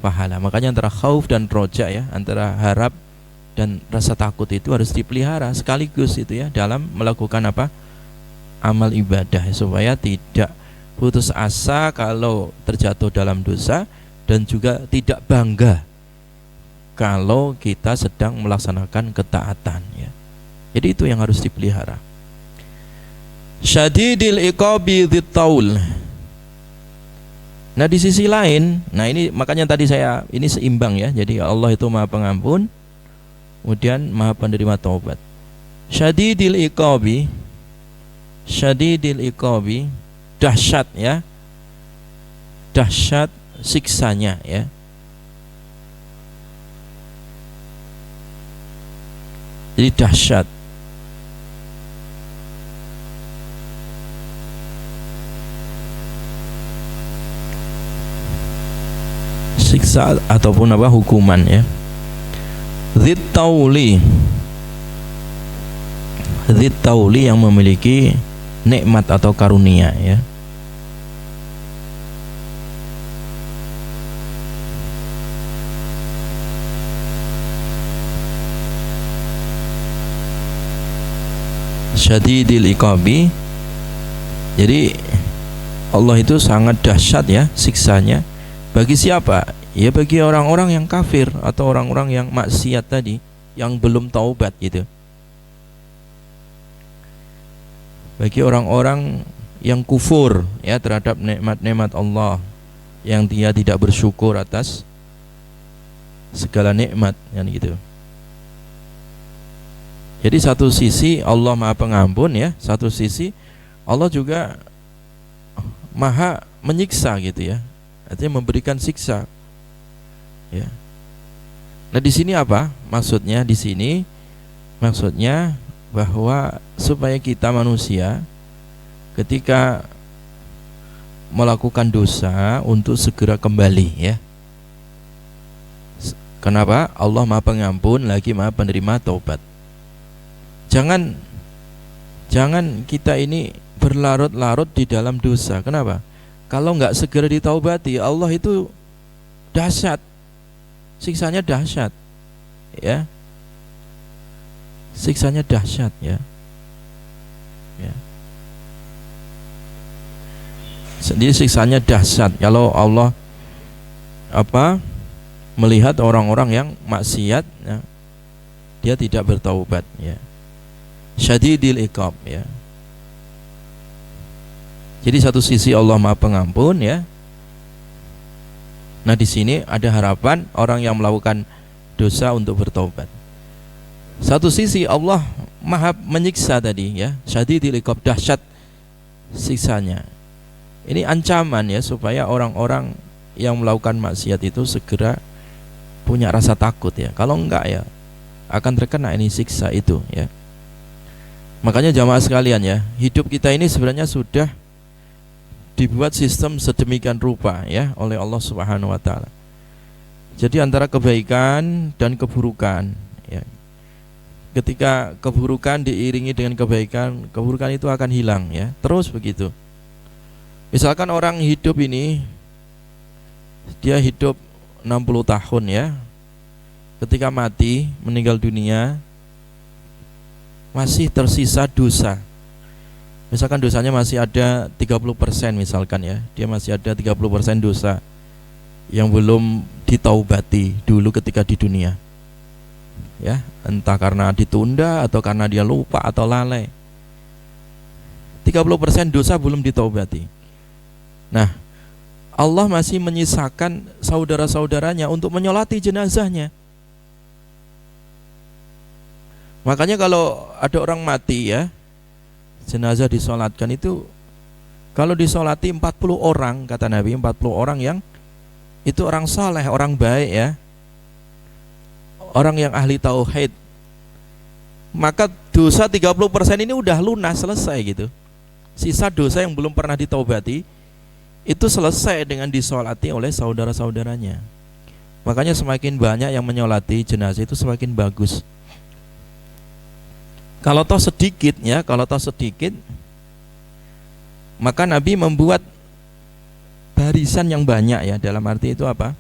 pahala. Makanya antara khauf dan roja, ya, antara harap dan rasa takut itu harus dipelihara sekaligus itu, ya, dalam melakukan amal ibadah, supaya tidak putus asa kalau terjatuh dalam dosa, dan juga tidak bangga kalau kita sedang melaksanakan ketaatan, ya. Jadi itu yang harus dipelihara. Syadidil iqabi dzit-taul. Nah di sisi lain, nah ini makanya tadi ini seimbang, ya. Jadi Allah itu Maha Pengampun, kemudian Maha Penerima taubat. Syadidil iqabi, dahsyat, ya. Dahsyat siksanya, ya. Jadi dahsyat. Siksa ataupun hukuman, ya. Dzit-tauli yang memiliki nikmat atau karunia, ya. Syadidil iqabi. Jadi Allah itu sangat dahsyat, ya, siksanya. Bagi siapa? Ya bagi orang-orang yang kafir atau orang-orang yang maksiat tadi, yang belum taubat gitu. Bagi orang-orang yang kufur ya terhadap nikmat-nikmat Allah, yang dia tidak bersyukur atas segala nikmat kan gitu. Jadi satu sisi Allah Maha Pengampun ya, satu sisi Allah juga Maha menyiksa gitu ya. Artinya memberikan siksa. Ya. Nah, di sini apa? Maksudnya di sini maksudnya bahwa supaya kita manusia ketika melakukan dosa untuk segera kembali ya. Kenapa? Allah Maha Pengampun lagi Maha Penerima taubat. Jangan kita ini berlarut-larut di dalam dosa. Kenapa? Kalau nggak segera ditaubati, Allah itu dahsyat, siksanya dahsyat, ya, siksanya dahsyat ya. Jadi siksanya dahsyat kalau Allah melihat orang-orang yang maksiat ya, dia tidak bertaubat ya. Syadidil iqab ya. Jadi satu sisi Allah Maha Pengampun ya. Nah, di sini ada harapan orang yang melakukan dosa untuk bertaubat. Satu sisi Allah Maha menyiksa tadi ya, syadidil iqab, dahsyat siksanya. Ini ancaman ya supaya orang-orang yang melakukan maksiat itu segera punya rasa takut ya. Kalau enggak ya akan terkena ini siksa itu ya. Makanya jamaah sekalian ya, hidup kita ini sebenarnya sudah dibuat sistem sedemikian rupa ya oleh Allah Subhanahu wa taala. Jadi antara kebaikan dan keburukan ya. Ketika keburukan diiringi dengan kebaikan, keburukan itu akan hilang ya. Terus begitu. Misalkan orang hidup ini dia hidup 60 tahun ya. Ketika mati, meninggal dunia, masih tersisa dosa. Misalkan dosanya masih ada 30% misalkan ya. Dia masih ada 30% dosa yang belum ditaubati dulu ketika di dunia. Ya, entah karena ditunda atau karena dia lupa atau lalai. 30% dosa belum ditaubati. Nah, Allah masih menyisakan saudara-saudaranya untuk menyolati jenazahnya. Makanya kalau ada orang mati ya, jenazah disolatkan itu, kalau disolati 40 orang, kata Nabi, 40 orang yang itu orang saleh, orang baik ya, orang yang ahli tauhid, maka dosa 30% ini udah lunas, selesai gitu. Sisa dosa yang belum pernah ditaubati itu selesai dengan disolati oleh saudara-saudaranya. Makanya semakin banyak yang menyolati jenazah itu semakin bagus. Kalau toh sedikit ya, kalau toh sedikit, maka Nabi membuat barisan yang banyak ya. Dalam arti itu apa?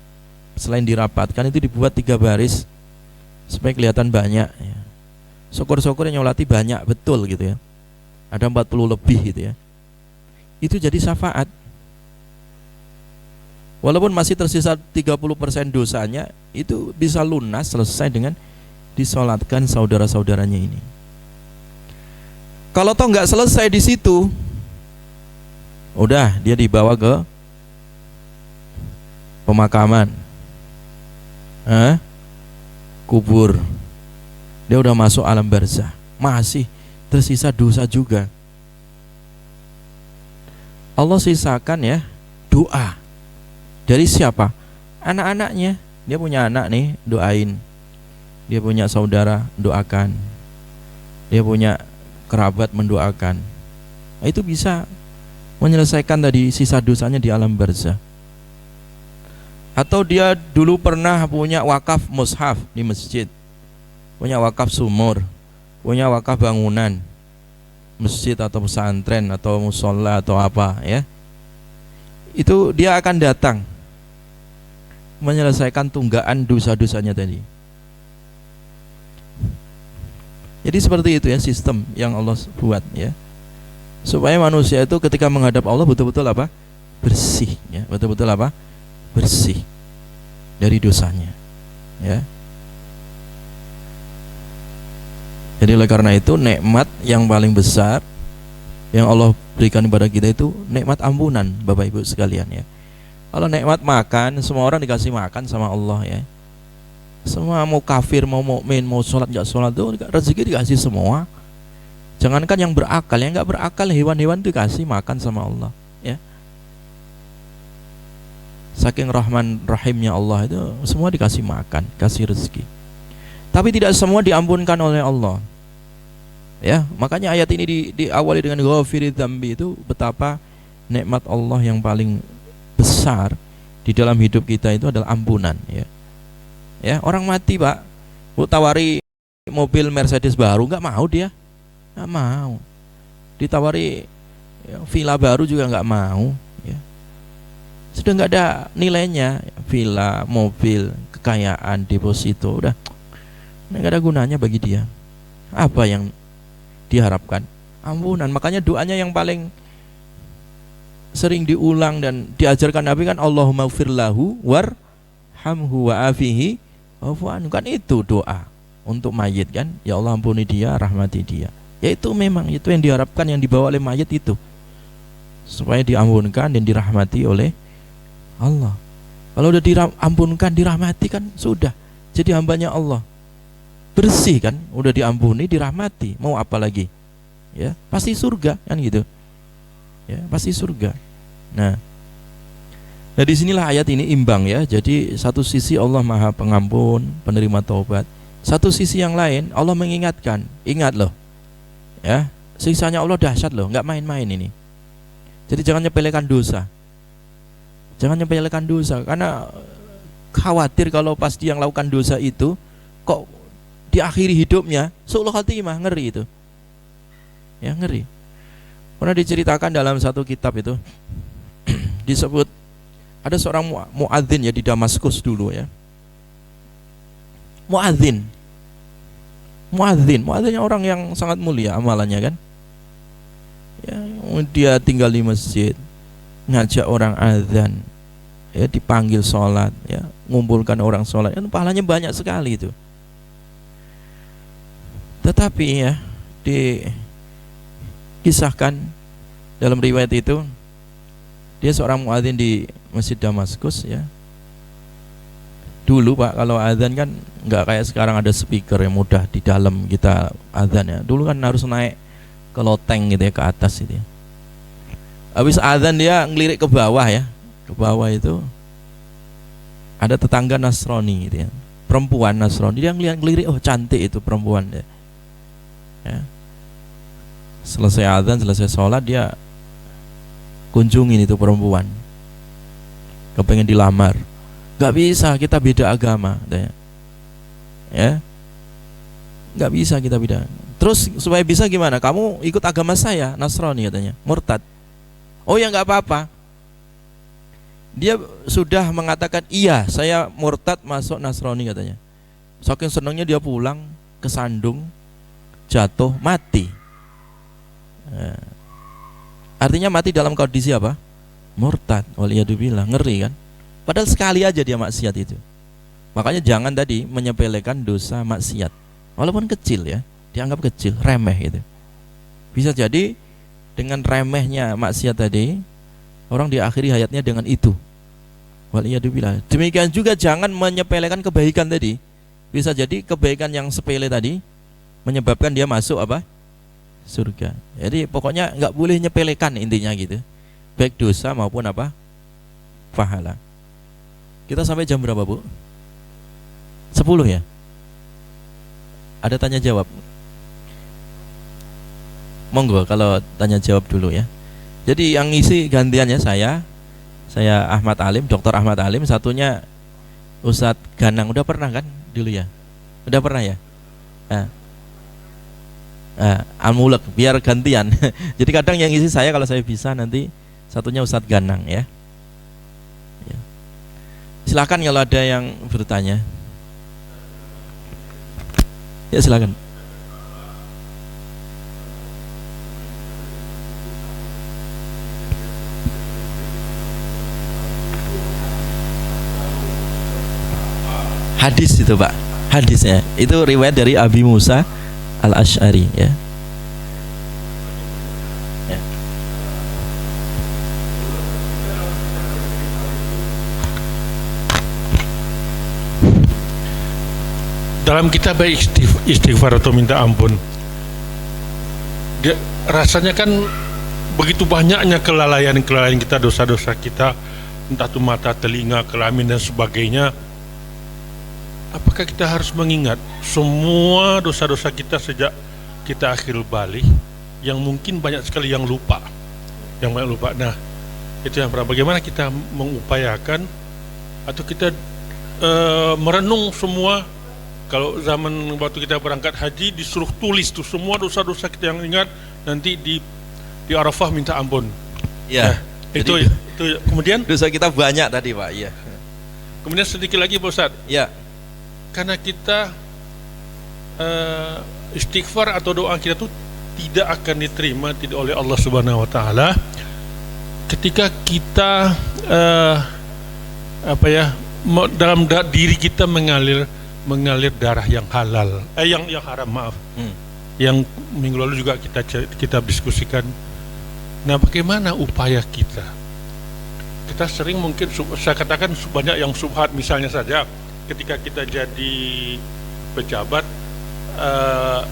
Selain dirapatkan itu dibuat 3 baris supaya kelihatan banyak ya. Syukur-syukur yang nyolati banyak betul gitu ya. Ada 40 lebih gitu ya. Itu jadi syafaat. Walaupun masih tersisa 30% dosanya, itu bisa lunas, selesai dengan disolatkan saudara-saudaranya ini. Kalau toh nggak selesai di situ, udah dia dibawa ke pemakaman, kubur. Dia udah masuk alam barzah, masih tersisa dosa juga. Allah sisakan ya doa. Dari siapa? Anak-anaknya. Dia punya anak nih, doain. Dia punya saudara, doakan. Dia punya kerabat, mendoakan. Nah, itu bisa menyelesaikan tadi sisa dosanya di alam barzah. Atau dia dulu pernah punya wakaf mushaf di masjid, punya wakaf sumur, punya wakaf bangunan masjid atau pesantren atau musola atau apa ya. Itu dia akan datang menyelesaikan tunggaan dosa-dosanya tadi. Jadi seperti itu ya sistem yang Allah buat ya, supaya manusia itu ketika menghadap Allah betul-betul apa? Bersih ya, betul-betul apa? Bersih dari dosanya ya. Jadi oleh karena itu nikmat yang paling besar yang Allah berikan kepada kita itu nikmat ampunan, Bapak Ibu sekalian ya. Kalau nikmat makan, semua orang dikasih makan sama Allah ya. Semua mau kafir, mau mukmin, mau sholat nggak sholat itu rezeki dikasih semua. Jangankan yang berakal, yang nggak berakal, hewan-hewan itu dikasih makan sama Allah ya. Saking rahman rahimnya Allah itu semua dikasih makan, kasih rezeki. Tapi tidak semua diampunkan oleh Allah. Ya, makanya ayat ini diawali dengan ghafiri dzambi, itu betapa nikmat Allah yang paling besar di dalam hidup kita itu adalah ampunan ya. Ya, orang mati, Pak, Bu tawari mobil Mercedes baru nggak mau dia. Nggak mau. Ditawari ya, villa baru juga nggak mau ya. Sudah nggak ada nilainya, villa, mobil, kekayaan, deposito, udah nggak ada gunanya bagi dia. Apa yang diharapkan? Ampunan. Makanya doanya yang paling sering diulang dan diajarkan Nabi kan Allahumma ighfir lahu warhamhu wa'afihi wa'fu anhu, kan itu doa untuk mayit kan. Ya Allah ampuni dia, rahmati dia. Ya itu memang itu yang diharapkan, yang dibawa oleh mayit itu, supaya diampunkan dan dirahmati oleh Allah. Kalau udah diampunkan, dirahmati kan sudah jadi hambanya Allah. Bersih kan, udah diampuni, dirahmati, mau apa lagi? Ya, pasti surga kan gitu. Ya, pasti surga. Nah, disinilah ayat ini imbang ya. Jadi satu sisi Allah Maha Pengampun, penerima taubat. Satu sisi yang lain Allah mengingatkan, ingat loh. Ya, siksanya Allah dahsyat loh, nggak main-main ini. Jadi jangan nyepelekan dosa. Jangan nyepelekan dosa, karena khawatir kalau pas dia melakukan dosa itu kok di akhiri hidupnya su'ul khatimah, ngeri itu. Ya, ngeri. Pernah diceritakan dalam satu kitab itu disebut ada seorang muadzin ya di Damaskus dulu ya. Muadzinnya orang yang sangat mulia amalannya kan. Ya, dia tinggal di masjid, ngajak orang azan, ya dipanggil sholat, ya ngumpulkan orang sholat, kan pahalanya banyak sekali itu. Tetapi ya dikisahkan dalam riwayat itu, dia seorang muadzin di Masjid Damaskus ya. Dulu Pak, kalau azan kan nggak kayak sekarang ada speaker yang mudah di dalam kita azan ya. Dulu kan harus naik ke loteng gitu ya, ke atas gitu ya. Habis azan dia ngelirik ke bawah ya. Ke bawah itu ada tetangga Nasrani gitu ya. Perempuan Nasrani, dia ngelirik, oh cantik itu perempuan ya. Selesai azan, selesai sholat, dia kunjungin itu perempuan, kepengen dilamar. Gak bisa, kita beda agama ya. Gak bisa, kita beda. Terus supaya bisa gimana? Kamu ikut agama saya, Nasrani katanya, murtad. Oh ya gak apa-apa. Dia sudah mengatakan iya, saya murtad masuk Nasrani katanya. Saking senangnya dia pulang ke Sandung, jatuh mati. Artinya mati dalam kondisi apa? Murtad. Waliyadzubillah, ngeri kan? Padahal sekali aja dia maksiat itu. Makanya jangan tadi menyepelekan dosa maksiat, walaupun kecil ya, dianggap kecil, remeh gitu. Bisa jadi dengan remehnya maksiat tadi, orang diakhiri hayatnya dengan itu. Waliyadzubillah. Demikian juga jangan menyepelekan kebaikan tadi. Bisa jadi kebaikan yang sepele tadi menyebabkan dia masuk apa? Surga. Jadi pokoknya nggak boleh nyepelekan intinya gitu, baik dosa maupun apa? Pahala. Kita sampai jam berapa Bu? 10 ya? Ada tanya jawab? Monggo kalau tanya jawab dulu ya. Jadi yang ngisi gantiannya saya Ahmad Alim, Dr. Ahmad Alim, satunya Ustadz Ganang. Udah pernah kan dulu ya? Udah pernah ya? Al-Mulek, biar gantian. Jadi kadang yang ngisi saya kalau saya bisa, nanti satunya Ustadz Ganang ya. Silakan kalau ada yang bertanya. Ya silakan. Hadis itu Pak, hadisnya itu riwayat dari Abi Musa Al-Asy'ari ya. dalam kita istighfar atau minta ampun, rasanya kan begitu banyaknya kelalaian kita, dosa-dosa kita, entah itu mata, telinga, kelamin dan sebagainya. Apakah kita harus mengingat semua dosa-dosa kita sejak kita akhir balik, yang mungkin banyak sekali yang lupa. Nah, itu yang pertama. Bagaimana kita mengupayakan atau kita merenung semua. Kalau zaman waktu kita berangkat haji disuruh tulis tuh semua dosa-dosa kita yang ingat, nanti di Arafah minta ampun. Ya. Itu kemudian dosa kita banyak tadi, Pak. Iya. Kemudian sedikit lagi, Pak Ustadz. Ya. Karena kita istighfar atau doa kita tuh tidak akan diterima oleh Allah Subhanahu wa taala ketika kita dalam diri kita mengalir darah yang halal, yang haram, maaf. Yang minggu lalu juga kita diskusikan. Nah, bagaimana upaya kita? Kita sering mungkin saya katakan banyak yang subhat, misalnya saja ketika kita jadi pejabat,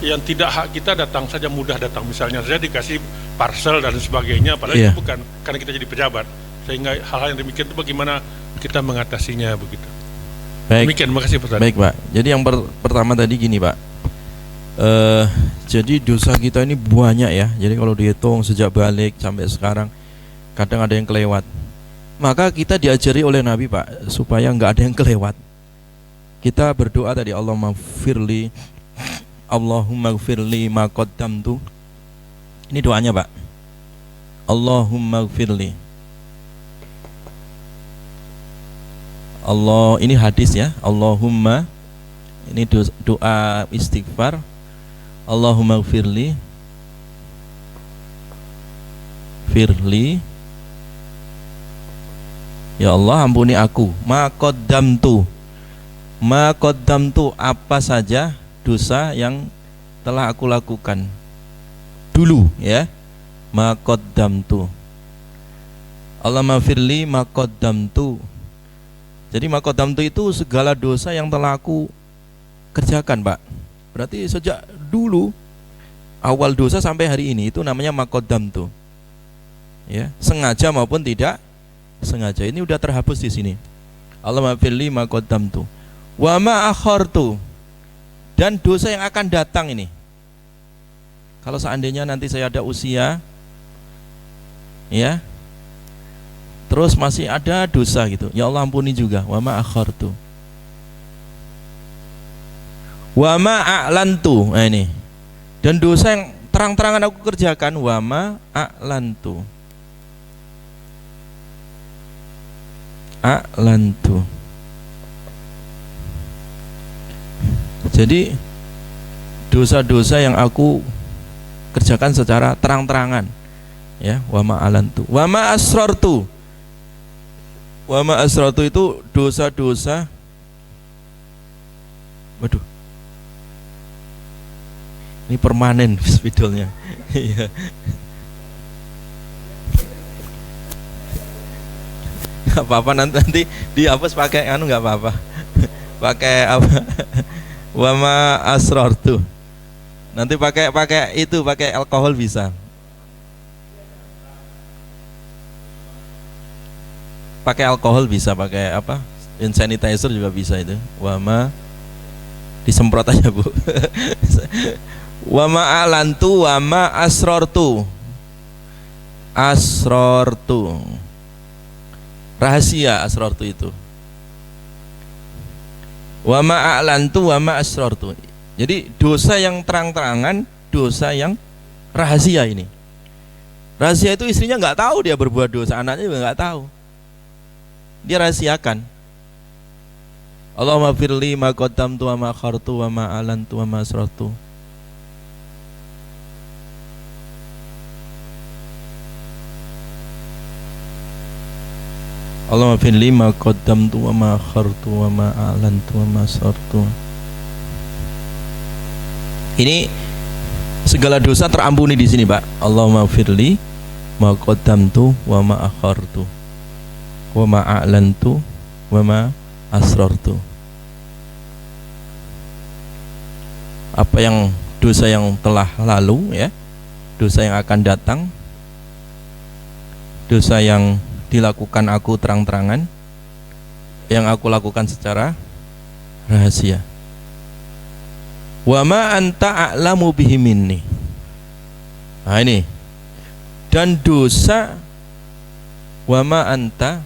yang tidak hak kita datang saja, mudah datang, misalnya saja dikasih parcel dan sebagainya, padahal itu bukan karena kita jadi pejabat. Sehingga hal-hal yang demikian itu bagaimana kita mengatasinya begitu. Baik. Demikian, terima kasih Pak. Baik, Pak. Jadi yang pertama tadi gini, Pak. Jadi dosa kita ini banyak ya. Jadi kalau dihitung sejak balik sampai sekarang, kadang ada yang kelewat. Maka kita diajari oleh Nabi, Pak, supaya nggak ada yang kelewat. Kita berdoa tadi, Allahumma gfirli ma qaddamtu. Ini doanya, Pak. Allahumma gfirli. Allah, ini hadis ya. Allahumma, ini doa istighfar. Allahumma gfirli ya Allah, ampuni aku. Ma qaddamtu apa saja dosa yang telah aku lakukan dulu ya. Ma qaddamtu. Allahumma gfirli ma qaddamtu. Jadi ma qaddamtu itu segala dosa yang telah aku kerjakan, Pak. Berarti sejak dulu awal dosa sampai hari ini itu namanya ma qaddamtu. Ya, sengaja maupun tidak sengaja. Ini udah terhapus di sini. Allahumma gfirli ma qaddamtu wa ma akhartu, dan dosa yang akan datang ini. Kalau seandainya nanti saya ada usia ya, terus masih ada dosa gitu, ya Allah ampuni juga. Wa ma akhartu wa ma a'lantu. Nah ini. Dan dosa yang terang-terangan aku kerjakan, wa ma a'lantu. Jadi dosa-dosa yang aku kerjakan secara terang-terangan ya, wa ma a'lantu. Wa ma asrartu. Wa ma asrartu itu dosa-dosa. Waduh, ini permanen spidolnya. Iya. Gak apa-apa, nanti dihapus pakai nggak apa-apa. Pakai apa? Wa ma asrartu. Nanti pakai alkohol bisa. Pakai alkohol bisa, pakai apa? Hand sanitizer juga bisa itu. Wa ma, disemprot aja, Bu. Wa ma a'lantu wa ma asrartu. Rahasia asrartu itu. Wa ma a'lantu wa ma asrartu. Jadi dosa yang terang-terangan, dosa yang rahasia ini. Rahasia itu istrinya nggak tahu dia berbuat dosa, anaknya juga nggak tahu. Dia rahasiakan. Allahumma firli ma qaddamtu wa ma akhartu wa ma a'lantu wa ma asrartu. Allahumma firli ma qaddamtu wa ma akhartu wa ma a'lantu wa ma asrartu. Ini segala dosa terampuni di sini, Pak. Allahumma firli ma qaddamtu wa ma akhartu wa ma a'lantu wa ma asrartu. apa yang dosa yang telah lalu ya, dosa yang akan datang, dosa yang dilakukan aku terang-terangan, yang aku lakukan secara rahasia. Wa ma anta a'lamu bihi minni. Nah ini. Dan dosa wa ma anta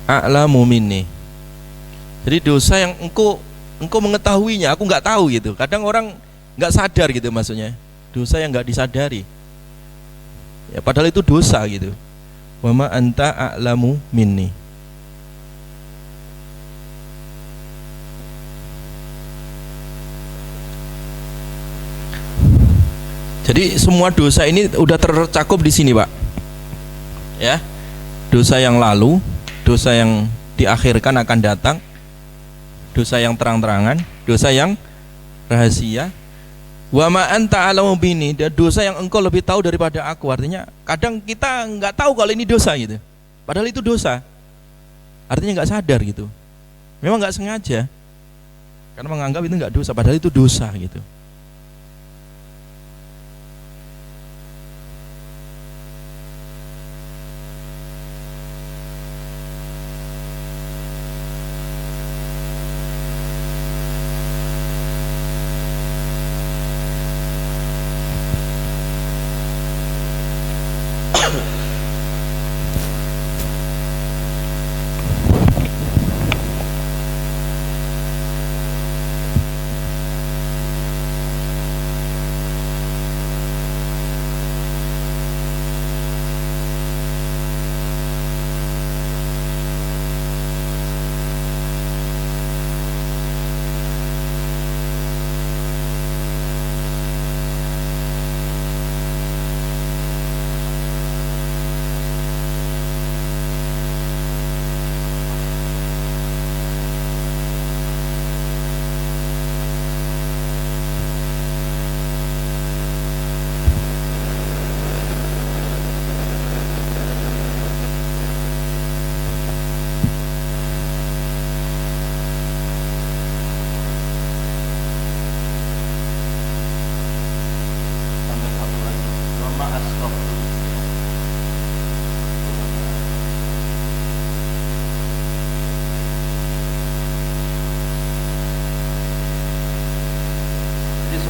a'lamu minni. Jadi dosa yang engkau mengetahuinya, aku nggak tahu gitu. Kadang orang nggak sadar gitu maksudnya. Dosa yang nggak disadari. Ya padahal itu dosa gitu. Wa ma anta a'lamu minni. Jadi semua dosa ini udah tercakup di sini, Pak. Ya. Dosa yang lalu, dosa yang diakhirkan akan datang, dosa yang terang-terangan, dosa yang rahasia. Wa ma anta a'lamu bini, dan dosa yang engkau lebih tahu daripada aku. Artinya kadang kita nggak tahu kalau ini dosa gitu. Padahal itu dosa. Artinya nggak sadar gitu. Memang nggak sengaja. Karena menganggap itu nggak dosa, padahal itu dosa gitu.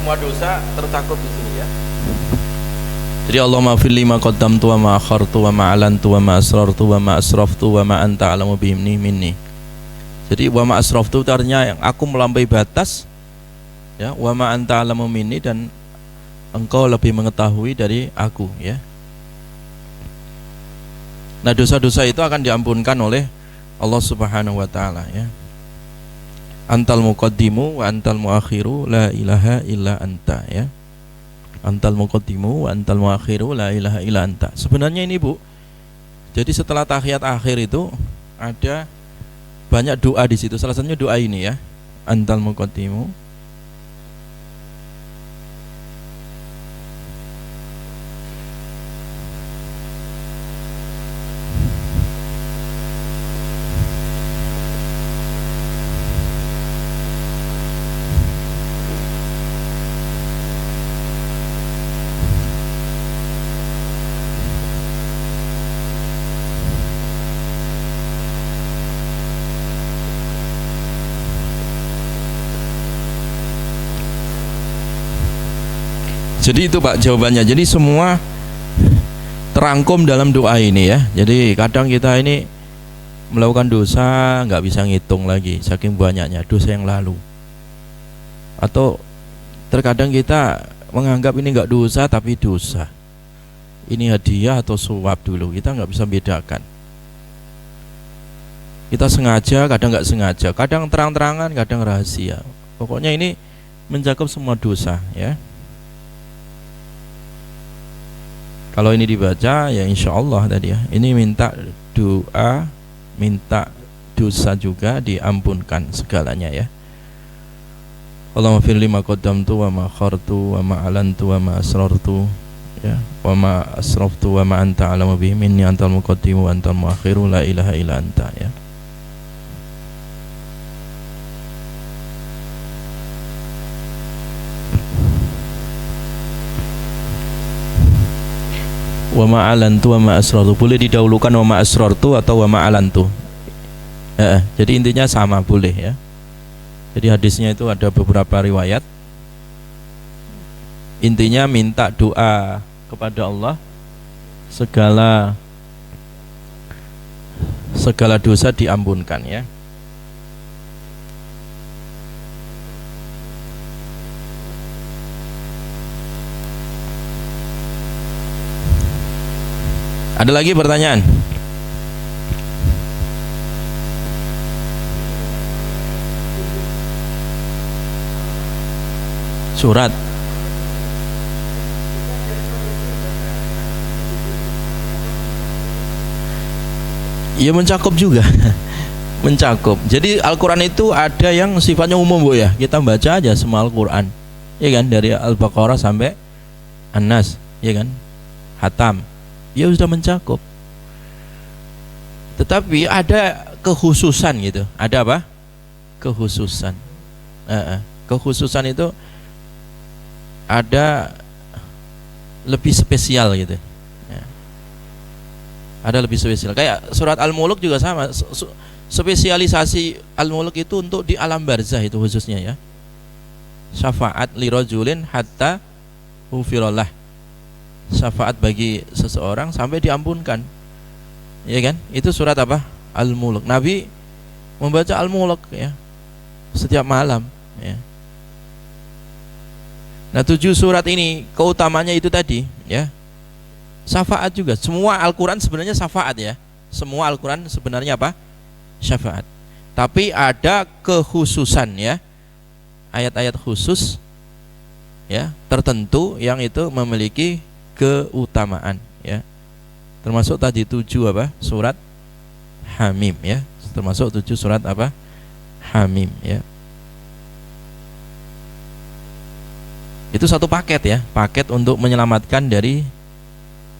Semua dosa tercakup di sini ya. Jadi Allahumma fir lima qaddamtu wa ma akhartu wa ma alantu wa ma asrartu wa ma asraftu wa ma anta a'lamu bihi minni. Jadi wa ma asraftu itu artinya yang aku melampaui batas ya, wa ma anta a'lamu minni, dan engkau lebih mengetahui dari aku ya. Nah, dosa-dosa itu akan diampunkan oleh Allah Subhanahu wa taala ya. Antal muqaddimu wa antal muakhiru la ilaha illa anta ya. Antal muqaddimu wa antal muakhiru la ilaha illa anta. Sebenarnya ini Bu, jadi setelah tahiyat akhir itu ada banyak doa di situ. Salah satunya doa ini ya. Antal muqaddimu. Jadi itu Pak jawabannya. Jadi semua terangkum dalam doa ini ya. Jadi kadang kita ini melakukan dosa nggak bisa ngitung lagi saking banyaknya dosa yang lalu. Atau terkadang kita menganggap ini nggak dosa tapi dosa. Ini hadiah atau suap dulu, kita nggak bisa bedakan. Kita sengaja, kadang nggak sengaja, kadang terang-terangan, kadang rahasia. Pokoknya ini mencakup semua dosa ya. Kalau ini dibaca ya insya Allah tadi ya. Ini minta doa, minta dosa juga diampunkan segalanya ya. Allahumma fir lima qaddamtu wa ma akhartu wa ma alantu wa ma asrartu ya, wa ma asraftu wa ma anta a'lamu bihi minni antal muqaddimu wa antal muakhiru la ilaha illa anta ya. Wa ma'alantu wa ma'asrartu. Boleh didahulukan wa ma'asrartu atau wa ma'alantu. Jadi intinya sama, boleh ya. Jadi hadisnya itu ada beberapa riwayat. Intinya minta doa kepada Allah, segala dosa diampunkan ya. Ada lagi pertanyaan? Surat. Ya mencakup juga. Mencakup. Jadi Al-Quran itu ada yang sifatnya umum Bu ya. Kita baca aja semua Al-Quran, ya kan, dari Al-Baqarah sampai An-Nas, ya kan, Hatam. Ya sudah mencakup. Tetapi ada kekhususan gitu. Ada apa? Kekhususan. Kekhususan itu ada lebih spesial gitu. Ada lebih spesial. Kayak surat Al-Mulk juga sama. Spesialisasi Al-Mulk itu untuk di alam barzah itu khususnya ya. Syafaat li rajulin hatta ghufirallah. Syafaat bagi seseorang sampai diampunkan. Ya kan? Itu surat apa? Al-Mulk. Nabi membaca Al-Mulk ya setiap malam ya. Nah, 7 surat ini keutamanya itu tadi ya. Syafaat juga. Semua Al-Quran sebenarnya syafaat ya. Semua Al-Quran sebenarnya apa? Syafaat. Tapi ada kekhususan ya. Ayat-ayat khusus ya, tertentu yang itu memiliki keutamaan ya. Termasuk tadi 7 apa? Surat Hamim ya. Termasuk 7 surat apa? Hamim ya. Itu satu paket ya. Paket untuk menyelamatkan dari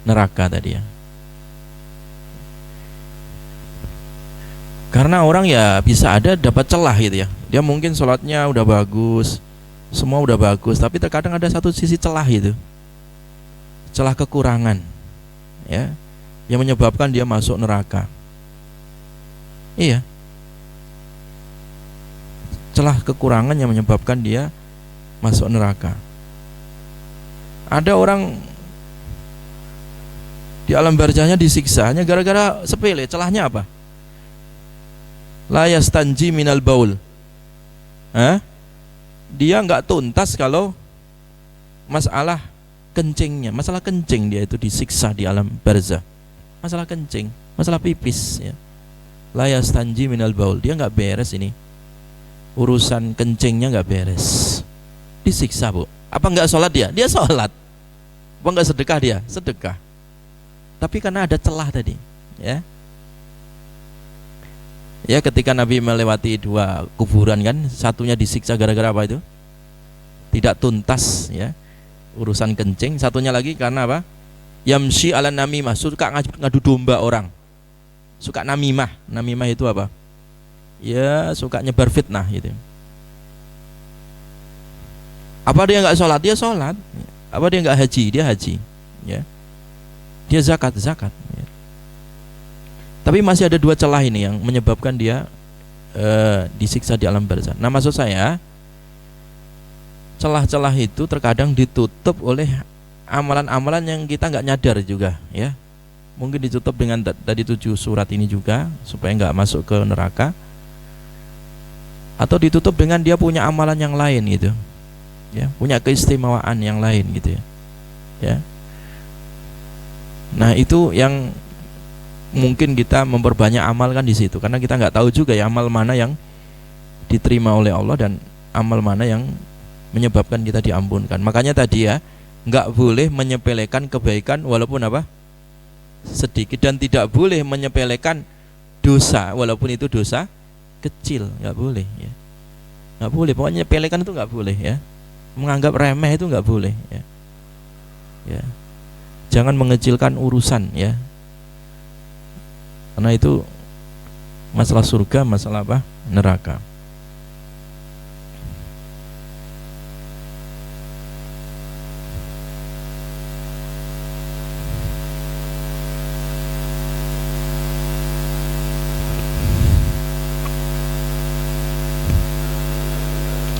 neraka tadi ya. Karena orang ya bisa ada dapat celah gitu ya. Dia mungkin sholatnya udah bagus, semua udah bagus, tapi terkadang ada satu sisi celah gitu, celah kekurangan ya, yang menyebabkan dia masuk neraka. Iya, celah kekurangan yang menyebabkan dia masuk neraka. Ada orang di alam barzahnya disiksa hanya gara-gara sepele. Celahnya apa? La yastanji minal baul. Dia nggak tuntas kalau masalah kencingnya. Masalah kencing dia itu disiksa di alam barzah. Masalah kencing, masalah pipis ya. La yastanji minal baul. Dia nggak beres ini. Urusan kencingnya nggak beres. Disiksa Bu. Apa nggak sholat dia? Dia sholat. Apa nggak sedekah dia? Sedekah. Tapi karena ada celah tadi ya. Ya, ketika Nabi melewati 2 kuburan kan, satunya disiksa gara-gara apa itu? Tidak tuntas ya urusan kencing. Satunya lagi karena apa? Yamshi ala namimah, suka ngadu domba orang. Suka namimah. Namimah itu apa? Ya, suka nyebar fitnah gitu. Apa dia nggak sholat? Dia sholat. Apa dia nggak haji? Dia haji ya. Dia zakat ya. Tapi masih ada 2 celah ini yang menyebabkan dia disiksa di alam barzah. Nah, maksud saya celah-celah itu terkadang ditutup oleh amalan-amalan yang kita nggak nyadar juga ya. Mungkin ditutup dengan tadi 7 surat ini juga supaya nggak masuk ke neraka, atau ditutup dengan dia punya amalan yang lain gitu ya, punya keistimewaan yang lain gitu ya. Nah, itu yang mungkin kita memperbanyak amal kan di situ, karena kita nggak tahu juga ya amal mana yang diterima oleh Allah dan amal mana yang menyebabkan kita diampunkan. Makanya tadi ya, nggak boleh menyepelekan kebaikan walaupun apa? Sedikit, dan tidak boleh menyepelekan dosa walaupun itu dosa kecil, nggak boleh ya. Nggak boleh, pokoknya menyepelekan itu nggak boleh ya. Menganggap remeh itu nggak boleh ya. Ya. Jangan mengecilkan urusan ya. Karena itu masalah surga, masalah apa? Neraka.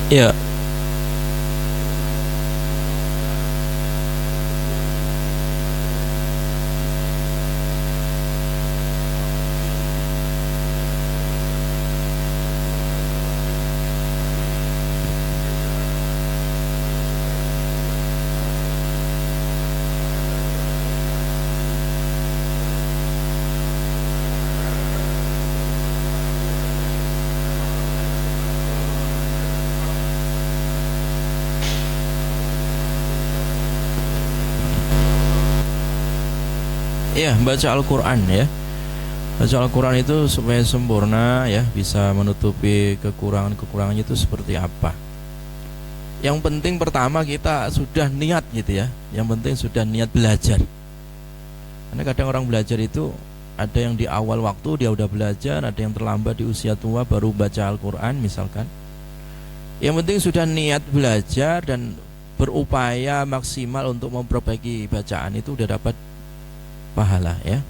Ya, ya, baca Al-Quran ya. Baca Al-Quran itu supaya sempurna ya, bisa menutupi kekurangan-kekurangannya itu seperti apa. Yang penting pertama kita sudah niat gitu ya. Yang penting sudah niat belajar. Karena kadang orang belajar itu ada yang di awal waktu dia udah belajar, ada yang terlambat di usia tua baru baca Al-Quran misalkan. Yang penting sudah niat belajar dan berupaya maksimal untuk memperbaiki bacaan, itu udah dapat pahala ya.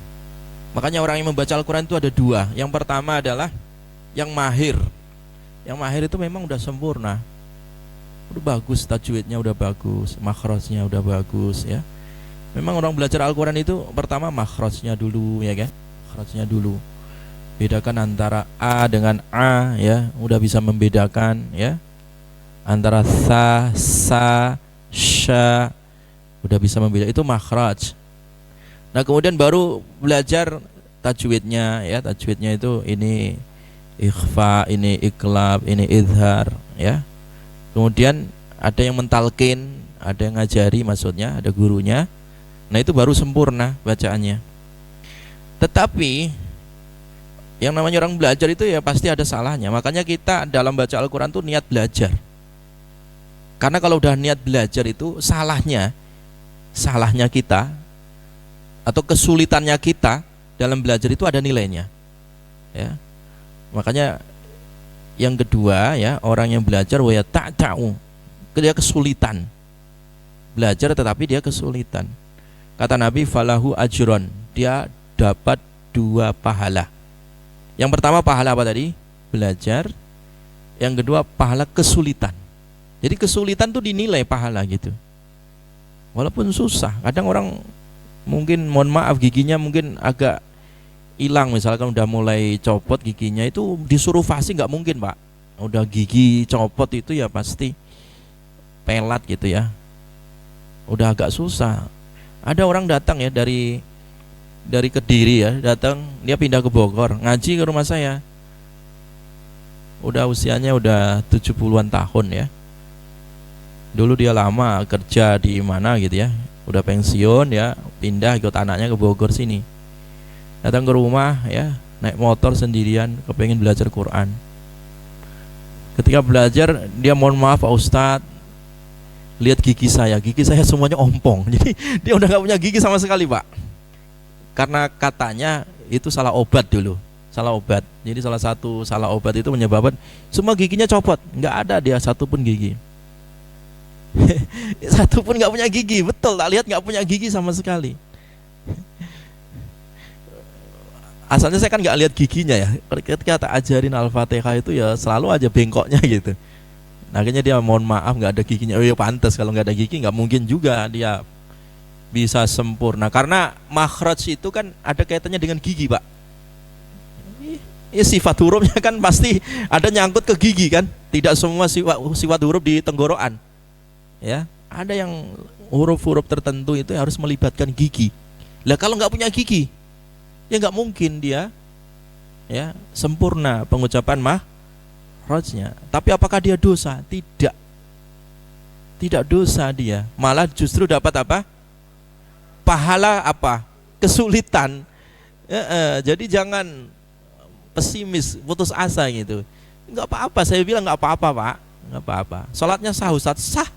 Makanya orang yang membaca Al-Quran itu ada dua. Yang pertama adalah yang mahir. Yang mahir itu memang udah sempurna, udah bagus, tajwidnya udah bagus, makhrajnya udah bagus ya. Memang orang belajar Al-Quran itu pertama makhrajnya dulu ya kan. Makhrajnya dulu, bedakan antara A dengan A ya, udah bisa membedakan ya. Antara sa, sya, udah bisa membedakan, itu makhraj. Nah kemudian baru belajar tajwidnya ya. Tajwidnya itu ini ikhfa, ini iklab, ini idhar ya. Kemudian ada yang mentalkin, ada yang ngajari, maksudnya ada gurunya. Nah itu baru sempurna bacaannya. Tetapi yang namanya orang belajar itu ya pasti ada salahnya. Makanya kita dalam baca Al-Quran tuh niat belajar. Karena kalau udah niat belajar itu salahnya kita atau kesulitannya kita dalam belajar itu ada nilainya ya. Makanya yang kedua ya, orang yang belajar wa ta'ta'u, dia kesulitan belajar tetapi dia kesulitan. Kata Nabi falahu ajron, dia dapat 2 pahala. Yang pertama pahala apa tadi? Belajar. Yang kedua pahala kesulitan. Jadi kesulitan tuh dinilai pahala gitu. Walaupun susah. Kadang orang mungkin mohon maaf giginya mungkin agak hilang, misalkan udah mulai copot giginya, itu disuruh fasih nggak mungkin pak. Udah gigi copot itu ya pasti pelat gitu ya. Udah agak susah. Ada orang datang ya dari Kediri ya, datang dia pindah ke Bogor, ngaji ke rumah saya. Udah usianya udah 70-an tahun ya. Dulu dia lama kerja di mana gitu ya, udah pensiun ya, pindah ikut anaknya ke Bogor sini. Datang ke rumah ya, naik motor sendirian, kepengen belajar Quran. Ketika belajar dia mohon maaf Pak Ustadz, lihat gigi saya semuanya ompong. Jadi dia udah nggak punya gigi sama sekali pak. Karena katanya itu salah obat dulu, salah obat. Jadi salah satu salah obat itu menyebabkan semua giginya copot, nggak ada dia satu pun gigi. Satu pun nggak punya gigi, betul, tak lihat nggak punya gigi sama sekali. Asalnya saya kan nggak lihat giginya ya. Ketika tak ajarin Al-Fatihah itu ya selalu aja bengkoknya gitu. Nah, akhirnya dia mohon maaf nggak ada giginya. Oh ya pantas, kalau nggak ada gigi nggak mungkin juga dia bisa sempurna. Karena makhraj itu kan ada kaitannya dengan gigi pak. Ya, sifat hurufnya kan pasti ada nyangkut ke gigi kan. Tidak semua sifat huruf di tenggorokan. Ya, ada yang huruf-huruf tertentu itu harus melibatkan gigi. Lah kalau nggak punya gigi, ya nggak mungkin dia ya sempurna pengucapan makhrajnya. Tapi apakah dia dosa? Tidak. Tidak dosa dia. Malah justru dapat apa? Pahala apa? Kesulitan. Jadi jangan pesimis, putus asa gitu. Nggak apa-apa, saya bilang nggak apa-apa pak, nggak apa-apa. Salatnya sah Ustaz, sah.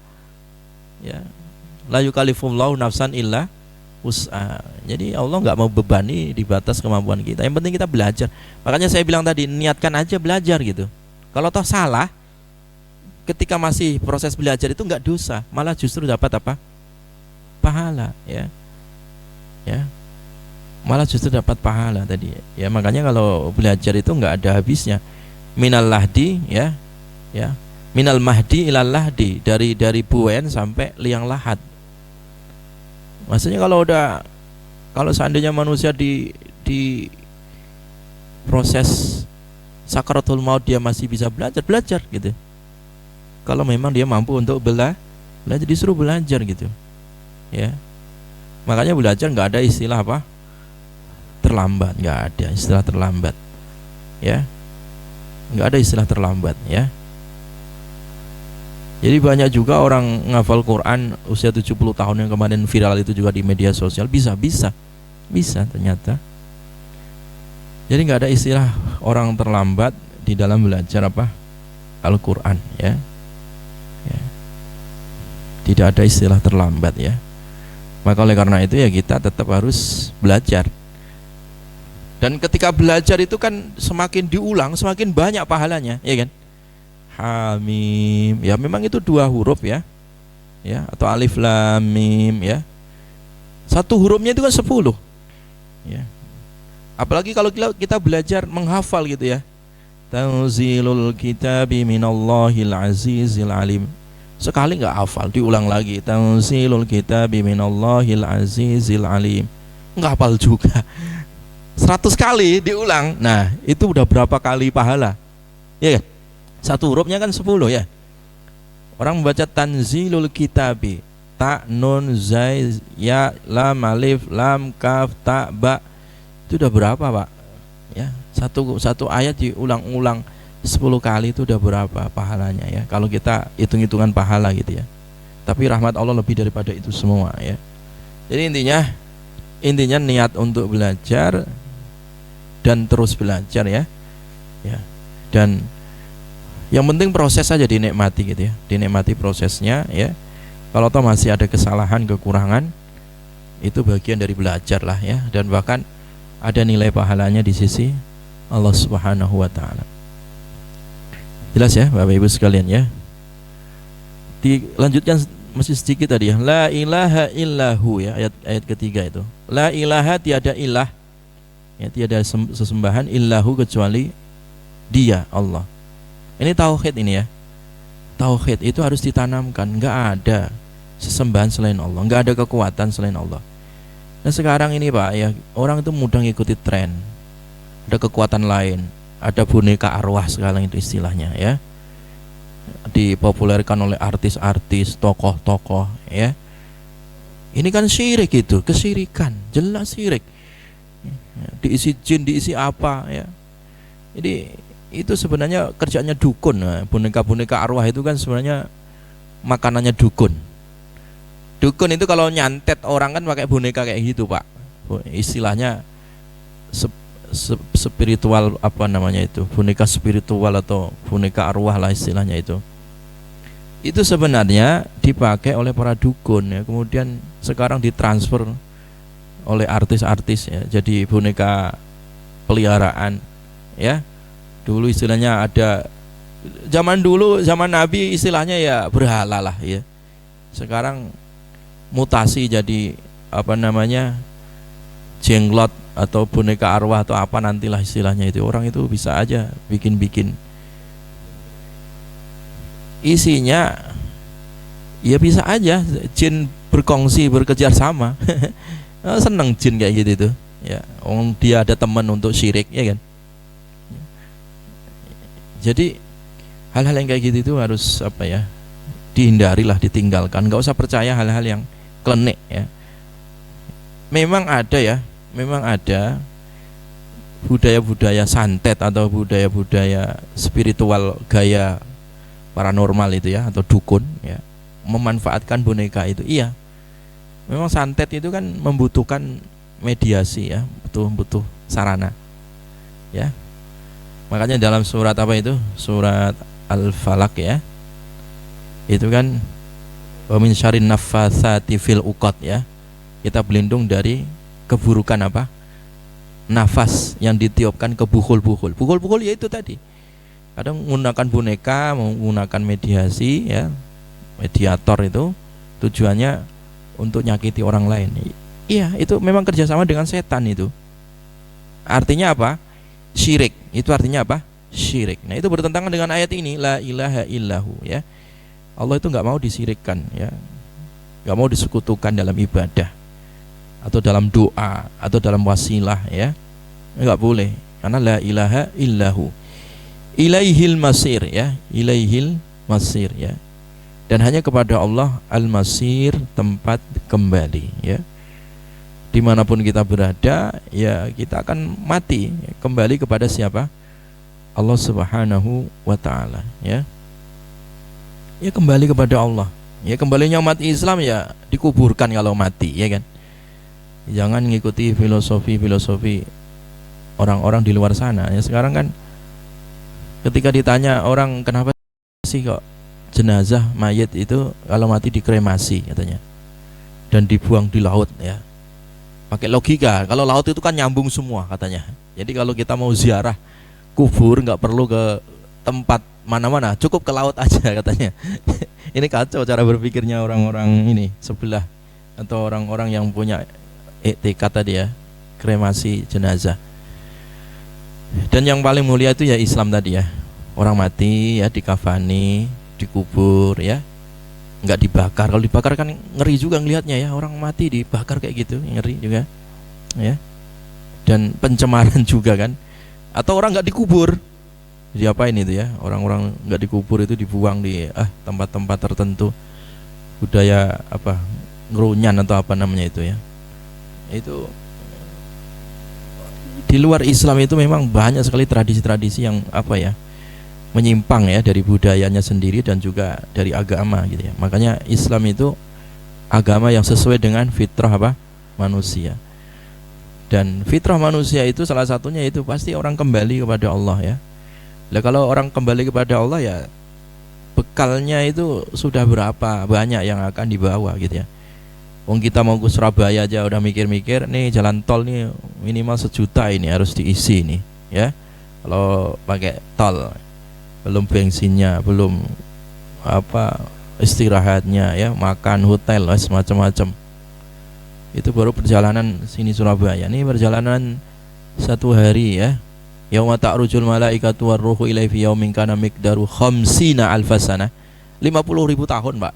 Ya, la yukallifullahu nafsan illa wus'aha. Jadi Allah nggak mau bebani di batas kemampuan kita. Yang penting kita belajar. Makanya saya bilang tadi, niatkan aja belajar gitu. Kalau toh salah, ketika masih proses belajar itu nggak dosa, malah justru dapat apa? Pahala, ya. Ya. Malah justru dapat pahala tadi. Ya, makanya kalau belajar itu nggak ada habisnya. Minal lahdi, ya. Ya. Minal mahdi ilal lahdi, dari buen sampai liang lahat. Maksudnya kalau seandainya manusia di proses sakaratul maut dia masih bisa belajar gitu. Kalau memang dia mampu untuk belajar, disuruh belajar gitu. Ya. Makanya belajar nggak ada istilah apa? Terlambat, nggak ada istilah terlambat. Ya. Nggak ada istilah terlambat, ya. Jadi banyak juga orang ngafal Quran usia 70 tahun yang kemarin viral itu juga di media sosial, bisa ternyata. Jadi nggak ada istilah orang terlambat di dalam belajar apa? Al-Quran, ya. Tidak ada istilah terlambat, ya. Maka oleh karena itu ya kita tetap harus belajar. Dan ketika belajar itu kan semakin diulang semakin banyak pahalanya, ya kan? Hamim, ya memang itu 2 huruf ya, atau alif lam mim, ya. 1 hurufnya itu kan 10, ya. Apalagi kalau kita belajar menghafal gitu ya. Tanzilul kitabi minallahil azizil alim. Sekali nggak hafal, diulang lagi. Tanzilul kitabi minallahil azizil alim. Nggak hafal juga. 100 kali diulang. Nah, itu udah berapa kali pahala? Ya kan? 1 hurufnya kan 10, ya. Orang membaca tanzilul kitabi, ta nun zai ya lam alif lam kaf ta ba, itu udah berapa, Pak? Ya, satu ayat diulang-ulang 10 kali itu udah berapa pahalanya, ya. Kalau kita hitung-hitungan pahala gitu, ya. Tapi rahmat Allah lebih daripada itu semua, ya. Jadi intinya niat untuk belajar dan terus belajar, ya. Dan yang penting proses saja dinikmati gitu, ya. Dinikmati prosesnya, ya. Kalau toh masih ada kesalahan, kekurangan, itu bagian dari belajar lah, ya. Dan bahkan ada nilai pahalanya di sisi Allah Subhanahu wa taala. Jelas ya Bapak Ibu sekalian, ya. Dilanjutkan masih sedikit tadi, ya. La ilaha illahu, ya, ayat ketiga itu. La ilaha, tiada ilah, ya, tiada sesembahan illahu kecuali Dia, Allah. Ini tauhid ini, ya. Tauhid itu harus ditanamkan. Enggak ada sesembahan selain Allah, enggak ada kekuatan selain Allah. Nah sekarang ini Pak, ya, orang itu mudah ngikuti tren. Ada kekuatan lain, ada boneka arwah sekarang itu istilahnya, ya. Dipopulerkan oleh artis-artis, tokoh-tokoh, ya. Ini kan syirik, itu kesyirikan, jelas syirik. Diisi jin, diisi apa, ya. Jadi itu sebenarnya kerjanya dukun. Nah, boneka-boneka arwah itu kan sebenarnya makanannya dukun. Dukun itu kalau nyantet orang kan pakai boneka kayak gitu, Pak. Istilahnya spiritual, apa namanya itu, boneka spiritual atau boneka arwah lah istilahnya itu. Itu sebenarnya dipakai oleh para dukun, ya. Kemudian sekarang ditransfer oleh artis-artis, ya, jadi boneka peliharaan, ya. Dulu istilahnya ada, zaman Nabi istilahnya ya berhala lah, ya. Sekarang mutasi jadi apa namanya, jenglot atau boneka arwah atau apa nantilah istilahnya itu. Orang itu bisa aja bikin isinya, ya bisa aja jin berkongsi, bekerja sama. Seneng jin kayak gitu tuh, ya. Dia ada teman untuk syirik, ya kan. Jadi hal-hal yang kayak gitu itu harus apa ya, dihindarilah, ditinggalkan. Nggak usah percaya hal-hal yang klenik, ya. Memang ada budaya-budaya santet atau budaya-budaya spiritual gaya paranormal itu, ya, atau dukun, ya, memanfaatkan boneka itu. Iya, memang santet itu kan membutuhkan mediasi, ya, butuh sarana, ya. Makanya dalam surat apa itu? Surat Al-Falaq, ya. Itu kan wa min syarrin naffatsati fil uqad, ya. Kita berlindung dari keburukan apa? Nafas yang ditiupkan ke buhul-buhul. Buhul-buhul ya itu tadi. Kadang menggunakan boneka, menggunakan mediasi, ya. Mediator itu tujuannya untuk nyakiti orang lain. Iya, itu memang kerjasama dengan setan itu. Artinya apa? Syirik. Itu artinya apa? syirik. Nah, itu bertentangan dengan ayat ini, la ilaha illahu ya. Allah itu nggak mau disirikkan ya, nggak mau disekutukan dalam ibadah atau dalam doa atau dalam wasilah ya, nggak boleh, karena la ilaha illahu, ilaihil masir ya, ilaihil masir ya, dan hanya kepada Allah al-masir, tempat kembali ya. Dimanapun kita berada ya, kita akan mati, kembali kepada siapa? Allah Subhanahu wa ta'ala ya. Ya kembali kepada Allah. Ya kembalinya umat Islam ya dikuburkan kalau mati ya kan. Jangan ngikuti filosofi orang-orang di luar sana ya. Sekarang kan ketika ditanya orang, kenapa sih kok jenazah mayit itu kalau mati dikremasi katanya dan dibuang di laut ya. Pakai logika, kalau laut itu kan nyambung semua katanya. Jadi kalau kita mau ziarah kubur nggak perlu ke tempat mana-mana, cukup ke laut aja katanya. Ini kacau cara berpikirnya orang-orang ini sebelah, atau orang-orang yang punya etikat tadi ya, kremasi jenazah. Dan yang paling mulia itu ya Islam tadi ya. Orang mati ya dikafani, dikubur ya, nggak dibakar. Kalau dibakar kan ngeri juga ngelihatnya ya, orang mati dibakar kayak gitu, ngeri juga ya. Dan pencemaran juga kan. Atau orang nggak dikubur, diapain itu ya, orang-orang nggak dikubur itu dibuang di tempat-tempat tertentu, budaya apa, ngerunyan atau apa namanya itu ya. Itu di luar Islam itu memang banyak sekali tradisi-tradisi yang apa ya, menyimpang ya dari budayanya sendiri dan juga dari agama gitu ya. Makanya Islam itu agama yang sesuai dengan fitrah apa? Manusia. Dan fitrah manusia itu salah satunya itu pasti orang kembali kepada Allah ya. Lah kalau orang kembali kepada Allah ya, bekalnya itu sudah berapa banyak yang akan dibawa gitu ya. Wong kita mau ke Surabaya aja udah mikir-mikir, nih jalan tol nih minimal 1 juta ini harus diisi nih ya. Kalau pakai tol, belum bensinnya, belum apa istirahatnya ya, makan hotel macam-macam. Itu baru perjalanan sini Surabaya. Ini perjalanan 1 hari ya. Yauma ta'rujul malaikatu warruhu ilaihi fi yaumin kana miqdaru khamsina alfasana. 50.000 tahun, Pak.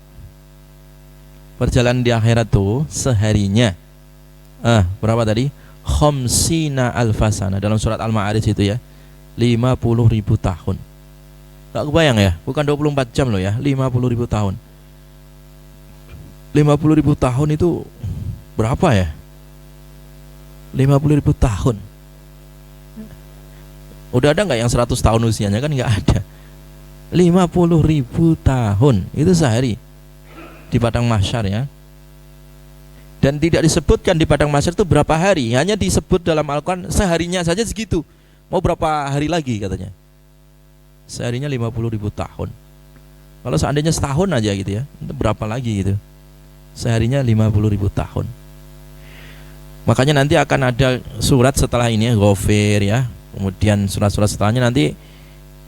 Perjalanan di akhirat tuh seharinya berapa tadi? Khamsina alfasana, dalam surat Al-Ma'arij itu ya. 50.000 tahun. Gak kebayang ya, bukan 24 jam loh ya, 50.000 tahun. 50.000 tahun itu berapa ya? 50.000 tahun. Udah ada nggak yang 100 tahun usianya? Kan nggak ada. 50.000 tahun itu sehari di padang mahsyar ya. Dan tidak disebutkan di padang mahsyar itu berapa hari, hanya disebut dalam Al-Quran seharinya saja segitu. Mau berapa hari lagi katanya? Seharinya 50.000 tahun. Kalau seandainya setahun aja gitu ya, itu berapa lagi gitu? Seharinya 50.000 tahun. Makanya nanti akan ada surat setelah ini ya, Ghafir ya. Kemudian surat-surat setelahnya nanti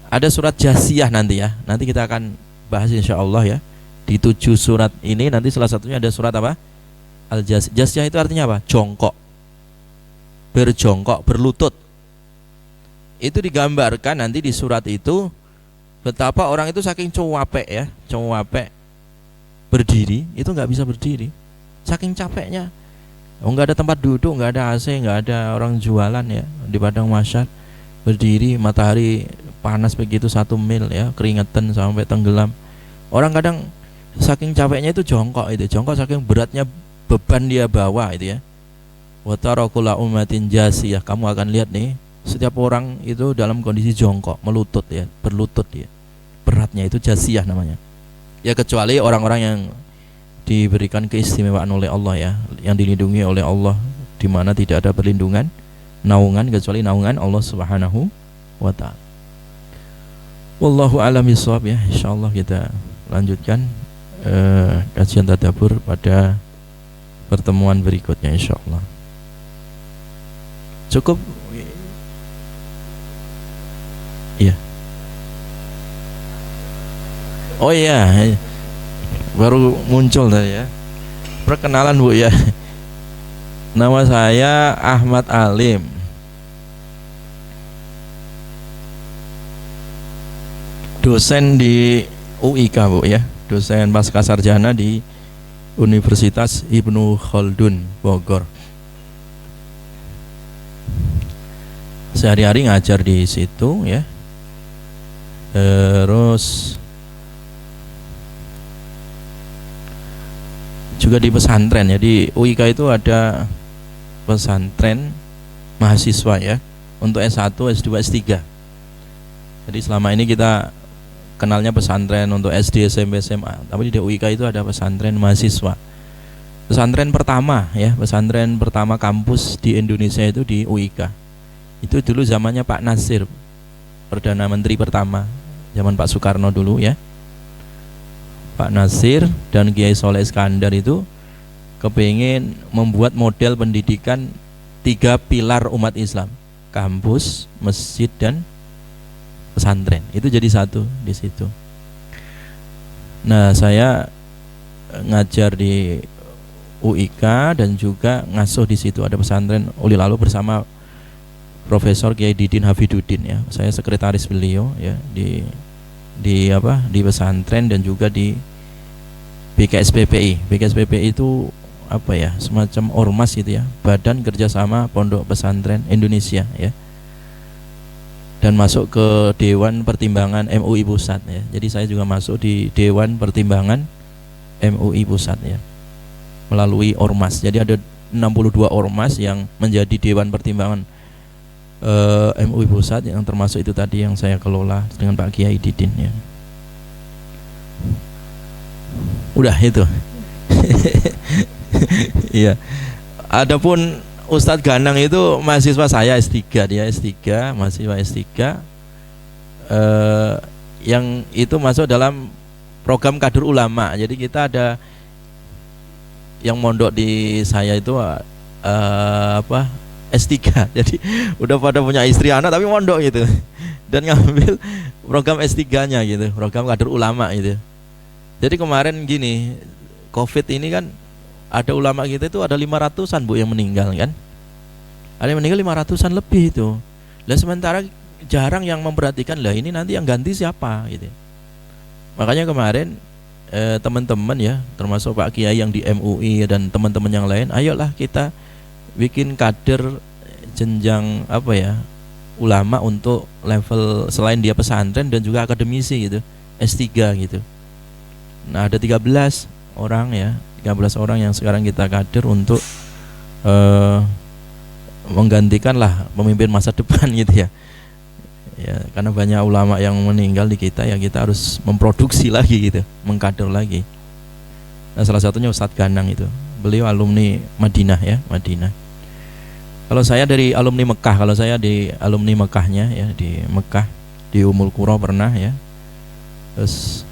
ada surat Jasiyah nanti ya. Nanti kita akan bahas insyaallah ya. Di 7 surat ini nanti salah satunya ada surat apa? Al-Jasiyah. Jasiyah itu artinya apa? Jongkok. Berjongkok, berlutut. Itu digambarkan nanti di surat itu betapa orang itu saking cuapek ya, cuapek berdiri itu nggak bisa berdiri, saking capeknya. Nggak ada tempat duduk, nggak ada AC, nggak ada orang jualan ya di padang mahsyar, berdiri, matahari panas begitu 1 mil ya, keringetan sampai tenggelam. Orang kadang saking capeknya itu jongkok, saking beratnya beban dia bawa itu ya. Wa tarakula ummatin jasiyah, kamu akan lihat nih setiap orang itu dalam kondisi jongkok, melutut ya, berlutut ya. Beratnya itu jasiyah namanya. Ya kecuali orang-orang yang diberikan keistimewaan oleh Allah ya, yang dilindungi oleh Allah, di mana tidak ada perlindungan, naungan kecuali naungan Allah Subhanahu wa ta'ala. Wallahu a'lam bishawab ya. Insyaallah kita lanjutkan kajian tadabbur pada pertemuan berikutnya insyaallah. Cukup iya. Oh iya, baru muncul tadi ya. Perkenalan Bu ya. Nama saya Ahmad Alim. dosen di UIK Bu ya, dosen pascasarjana di Universitas Ibnu Khaldun Bogor. Sehari-hari ngajar di situ ya. Terus juga di pesantren ya, di UIK itu ada pesantren mahasiswa ya, untuk S1, S2, S3. Jadi selama ini kita kenalnya pesantren untuk SD, SMP, SMA, tapi di UIK itu ada pesantren mahasiswa. Pesantren pertama ya, pesantren pertama kampus di Indonesia itu di UIK. Itu dulu zamannya Pak Nasir, Perdana Menteri pertama, zaman Pak Soekarno dulu ya. Pak Nasir dan Kiai Soleh Iskandar itu kepingin membuat model pendidikan 3 pilar umat Islam: kampus, masjid, dan pesantren. Itu jadi satu di situ. Nah, saya ngajar di UIK dan juga ngasuh di situ, ada pesantren Uli Lalu bersama Profesor Kiai Didin Hafiduddin ya. Saya sekretaris beliau ya di pesantren dan juga di BKSPPI. BKSPPI itu apa ya, semacam ormas gitu ya, Badan Kerjasama Pondok Pesantren Indonesia ya, dan masuk ke Dewan Pertimbangan MUI Pusat ya. Jadi saya juga masuk di Dewan Pertimbangan MUI Pusat ya, melalui ormas. Jadi ada 62 ormas yang menjadi Dewan Pertimbangan MUI Pusat, yang termasuk itu tadi yang saya kelola dengan Pak Kiai Didin ya. Udah itu. Iya. Adapun Ustadz Ganang itu mahasiswa saya S3, dia S3, mahasiswa S3 yang itu masuk dalam program kader ulama. Jadi kita ada yang mondok di saya itu S3. Jadi udah pada punya istri anak tapi mondok gitu. Dan ngambil program S3-nya gitu, program kader ulama gitu. Jadi kemarin gini, Covid ini kan ada ulama kita itu ada 500-an Bu yang meninggal kan. Ada yang meninggal 500-an lebih itu. Lah sementara jarang yang memperhatikan, lah ini nanti yang ganti siapa gitu. Makanya kemarin teman-teman ya, termasuk Pak Kiai yang di MUI dan teman-teman yang lain, ayolah kita bikin kader jenjang ulama untuk level selain dia pesantren dan juga akademisi gitu, S3 gitu. Nah, ada 13 orang ya, 13 orang yang sekarang kita kader untuk menggantikan lah pemimpin masa depan gitu ya. Ya, karena banyak ulama yang meninggal di kita ya, kita harus memproduksi lagi gitu, mengkader lagi. Nah, salah satunya Ustadz Ganang itu. Beliau alumni Madinah ya, Madinah. Kalau saya dari alumni Mekah, kalau saya di alumni Mekahnya ya, di Mekah, di Ummul Qura pernah ya. Terus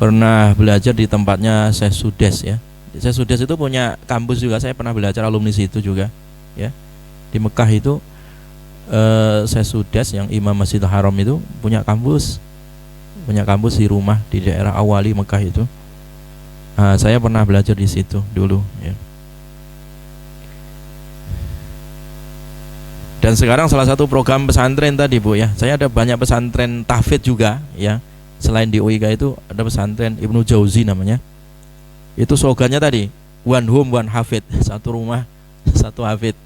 pernah belajar di tempatnya Syekh Sudes ya. Syekh Sudes itu punya kampus juga, saya pernah belajar alumni situ juga ya. Di Mekah itu Syekh Sudes yang Imam Masjidil Haram itu punya kampus di rumah di daerah Awali Mekah itu. Nah, saya pernah belajar di situ dulu ya. Dan sekarang salah satu program pesantren tadi Bu ya, saya ada banyak pesantren tahfidz juga ya. Selain di UIK itu ada pesantren Ibnu Jauzi namanya. Itu slogannya tadi, one home one hafid, satu rumah satu hafid.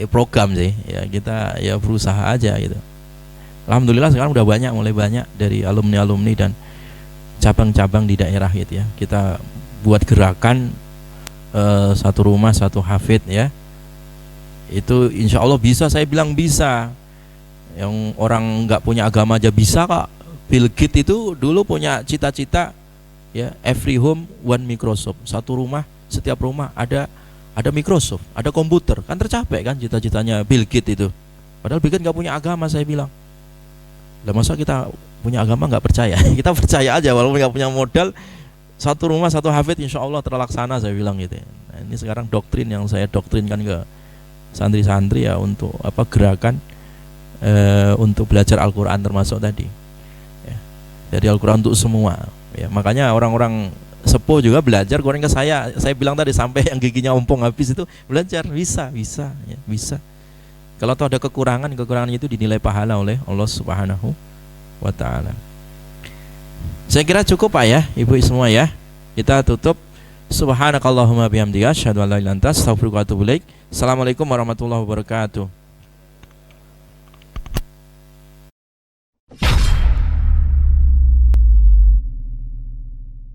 Program sih ya, kita ya berusaha aja gitu. Alhamdulillah sekarang udah mulai banyak dari alumni dan cabang-cabang di daerah gitu ya. Kita buat gerakan satu rumah satu hafid ya. Itu insya Allah bisa, saya bilang bisa. Yang orang nggak punya agama aja bisa kok. Bill Gates itu dulu punya cita-cita ya, every home one Microsoft, satu rumah, setiap rumah ada Microsoft, ada komputer. Kan tercapai kan cita-citanya Bill Gates itu. Padahal Bill Gates nggak punya agama, saya bilang. Lah masa kita punya agama nggak percaya? Kita percaya aja walaupun nggak punya modal, satu rumah satu hafid insya Allah terlaksana, saya bilang gitu. Nah, ini sekarang doktrin yang saya doktrinkan ke santri-santri ya, untuk gerakan untuk belajar Al-Quran termasuk tadi. Jadi Al-Quran untuk semua ya, makanya orang-orang sepuh juga belajar goreng ke saya bilang tadi, sampai yang giginya ompong habis itu belajar, bisa ya, bisa. Kalau tuh ada kekurangan itu dinilai pahala oleh Allah Subhanahu wa ta'ala. Saya kira cukup Pak ya, Ibu semua ya. Kita tutup. Subhanakallahumma bihamdika asyhadu an la ilaha illa anta astaghfiruka wa atubu ilaik. Assalamualaikum warahmatullahi wabarakatuh.